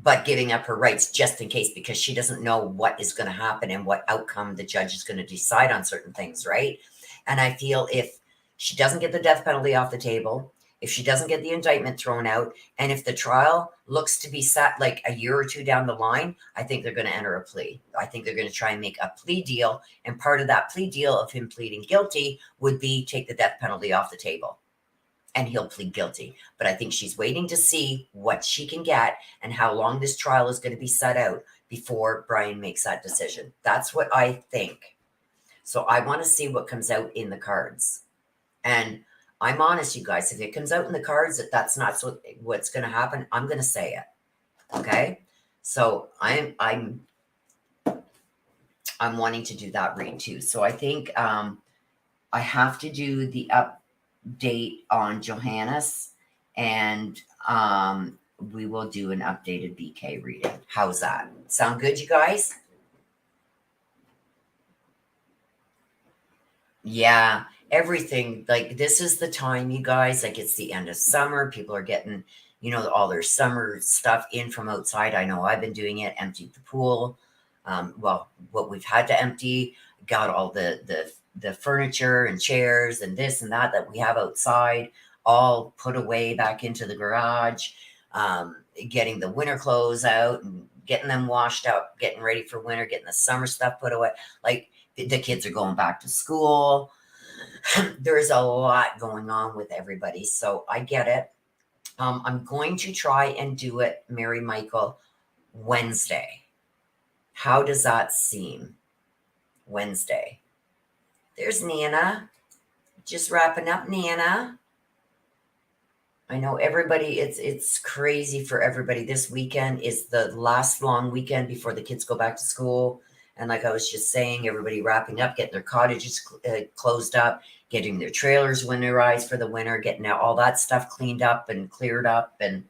but giving up her rights just in case, because she doesn't know what is going to happen and what outcome the judge is going to decide on certain things, right? And I feel if she doesn't get the death penalty off the table, if she doesn't get the indictment thrown out, and if the trial looks to be set like a year or two down the line, I think they're going to enter a plea. I think they're going to try and make a plea deal. And part of that plea deal of him pleading guilty would be take the death penalty off the table. And he'll plead guilty. But I think she's waiting to see what she can get and how long this trial is going to be set out before Brian makes that decision. That's what I think. So I want to see what comes out in the cards. And I'm honest, you guys, if it comes out in the cards that that's not what's going to happen, I'm going to say it. Okay? So I'm wanting to do that read too. So I think I have to do the update on Johannes, and we will do an updated BK reading. How's that? Sound good, you guys? Yeah, everything. Like, this is the time, you guys. Like, it's the end of summer. People are getting, all their summer stuff in from outside. I know I've been doing it, emptied the pool. Well, what we've had to empty, got all the furniture and chairs and this and that we have outside, all put away back into the garage. Getting the winter clothes out and getting them washed out, getting ready for winter, getting the summer stuff put away. Like, the kids are going back to school. There's a lot going on with everybody. So I get it. I'm going to try and do it, Mary Michael, Wednesday. How does that seem? Wednesday. There's Nana. Just wrapping up, Nana. I know everybody, it's crazy for everybody. This weekend is the last long weekend before the kids go back to school. And like I was just saying, everybody wrapping up, getting their cottages closed up, getting their trailers winterized for the winter, getting all that stuff cleaned up and cleared up, and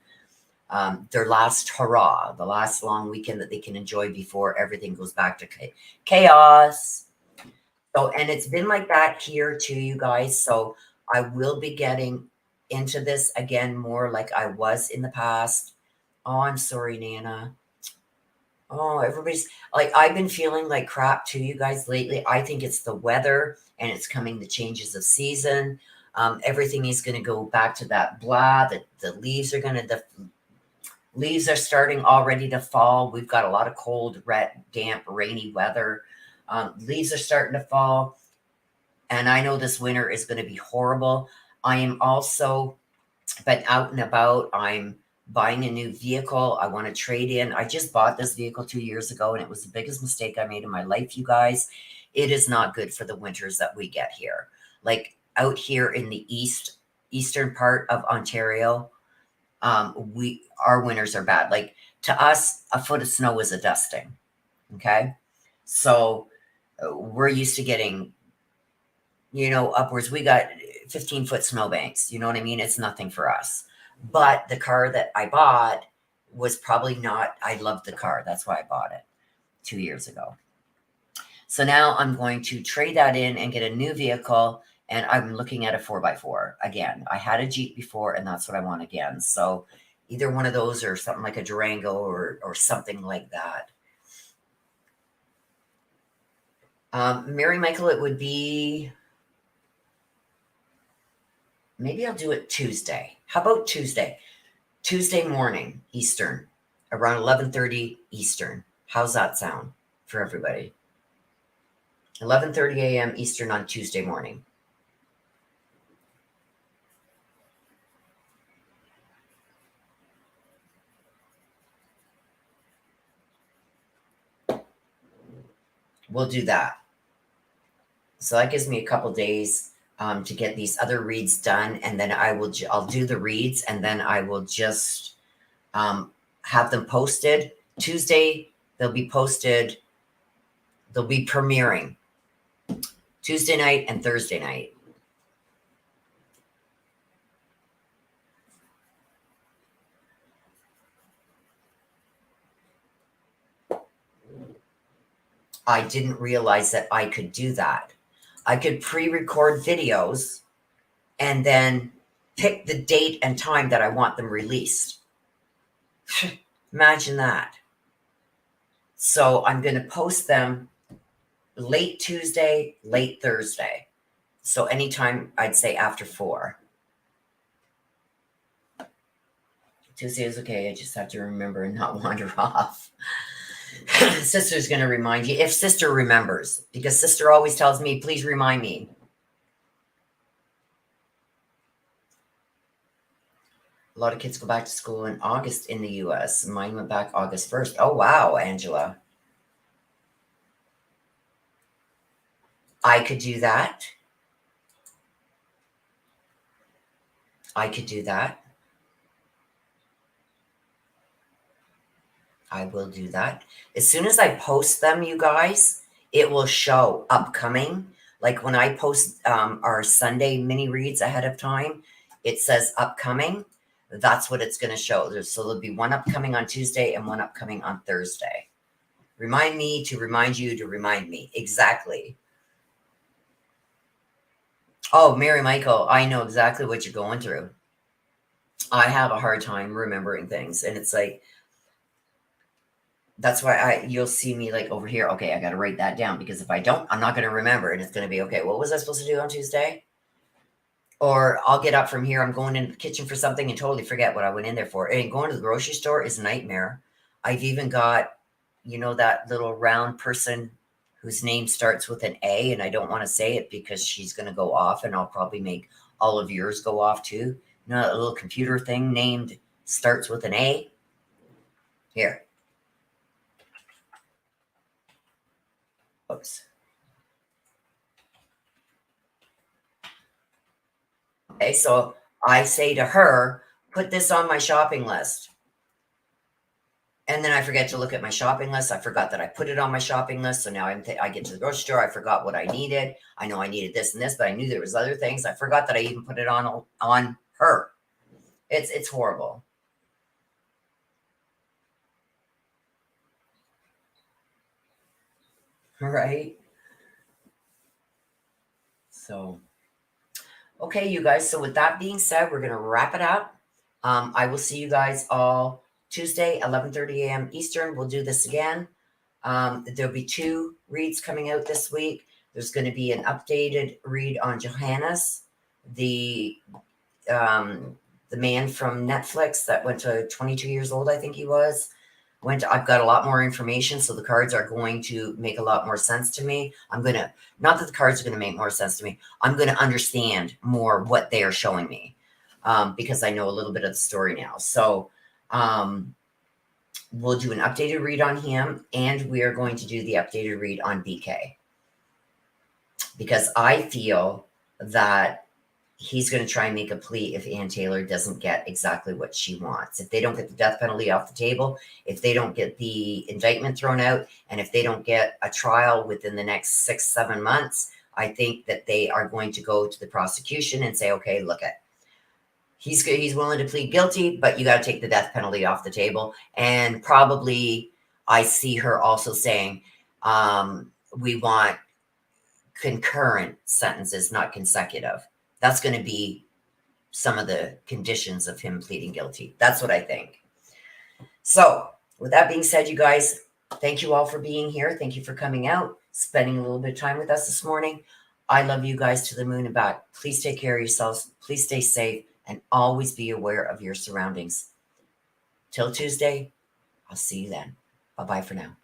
their last hurrah, the last long weekend that they can enjoy before everything goes back to chaos. So, and it's been like that here too, you guys. So I will be getting into this again more like I was in the past. Oh, I'm sorry, Nana. Oh, everybody's like, I've been feeling like crap too, you guys, lately. I think it's the weather and it's coming the changes of season. Everything is going to go back to that blah. The leaves are the leaves are starting already to fall. We've got a lot of cold, wet, damp, rainy weather. Leaves are starting to fall. And I know this winter is going to be horrible. I am also been out and about. I'm buying a new vehicle. I want to trade in. I just bought this vehicle 2 years ago, and it was the biggest mistake I made in my life, you guys. It is not good for the winters that we get here. Like, out here in the eastern part of Ontario, our winters are bad. Like, to us, a foot of snow is a dusting. Okay. So We're used to getting, upwards. We got 15-foot snowbanks. You know what I mean? It's nothing for us. But the car that I bought was probably not, I loved the car. That's why I bought it 2 years ago. So now I'm going to trade that in and get a new vehicle. And I'm looking at a 4x4 again. I had a Jeep before, and that's what I want again. So either one of those or something like a Durango or something like that. Mary Michael, it would be, maybe I'll do it Tuesday. How about Tuesday? Tuesday morning, Eastern, around 11:30 Eastern. How's that sound for everybody? 11:30 a.m. Eastern on Tuesday morning. We'll do that. So that gives me a couple days to get these other reads done, and then I'll do the reads, and then I will just have them posted Tuesday. They'll be posted. They'll be premiering Tuesday night and Thursday night. I didn't realize that I could do that. I could pre-record videos and then pick the date and time that I want them released. Imagine that. So I'm going to post them late Tuesday, late Thursday. So anytime, I'd say after 4. Tuesday is okay. I just have to remember and not wander off. Sister's going to remind you, if sister remembers, because sister always tells me, please remind me. A lot of kids go back to school in August in the US. Mine went back August 1st. Oh, wow, Angela. I could do that. I could do that. I will do that. As soon as I post them, you guys, it will show upcoming. Like when I post our Sunday mini reads ahead of time, it says upcoming. That's what it's going to show. So there'll be one upcoming on Tuesday and one upcoming on Thursday. Remind me to remind you to remind me. Exactly. Oh, Mary Michael, I know exactly what you're going through. I have a hard time remembering things. And it's like, that's why you'll see me like over here. Okay, I got to write that down, because if I don't, I'm not going to remember. And it's going to be, okay, what was I supposed to do on Tuesday? Or I'll get up from here. I'm going into the kitchen for something and totally forget what I went in there for. And going to the grocery store is a nightmare. I've even got, that little round person whose name starts with an A, and I don't want to say it because she's going to go off, and I'll probably make all of yours go off too. That little computer thing named starts with an A. Here. Oops. Okay, so I say to her, put this on my shopping list. And then I forget to look at my shopping list. I forgot that I put it on my shopping list. So now I get to the grocery store. I forgot what I needed. I know I needed this and this, but I knew there was other things. I forgot that I even put it on her. It's horrible. Right? So, okay, you guys. So with that being said, we're going to wrap it up. I will see you guys all Tuesday, 11:30 a.m. Eastern. We'll do this again. There'll be 2 reads coming out this week. There's going to be an updated read on Johannes, the man from Netflix that went to 22 years old, I think he was. I've got a lot more information, so the cards are going to make a lot more sense to me. Not that the cards are going to make more sense to me. I'm going to understand more what they are showing me, because I know a little bit of the story now. So we'll do an updated read on him, and we are going to do the updated read on BK, because I feel that he's going to try and make a plea if Ann Taylor doesn't get exactly what she wants. If they don't get the death penalty off the table, if they don't get the indictment thrown out, and if they don't get a trial within the next 6-7 months, I think that they are going to go to the prosecution and say, okay, look at, he's willing to plead guilty, but you got to take the death penalty off the table. And probably I see her also saying, we want concurrent sentences, not consecutive. That's going to be some of the conditions of him pleading guilty. That's what I think. So, with that being said, you guys, thank you all for being here. Thank you for coming out, spending a little bit of time with us this morning. I love you guys to the moon and back. Please take care of yourselves. Please stay safe and always be aware of your surroundings. Till Tuesday, I'll see you then. Bye-bye for now.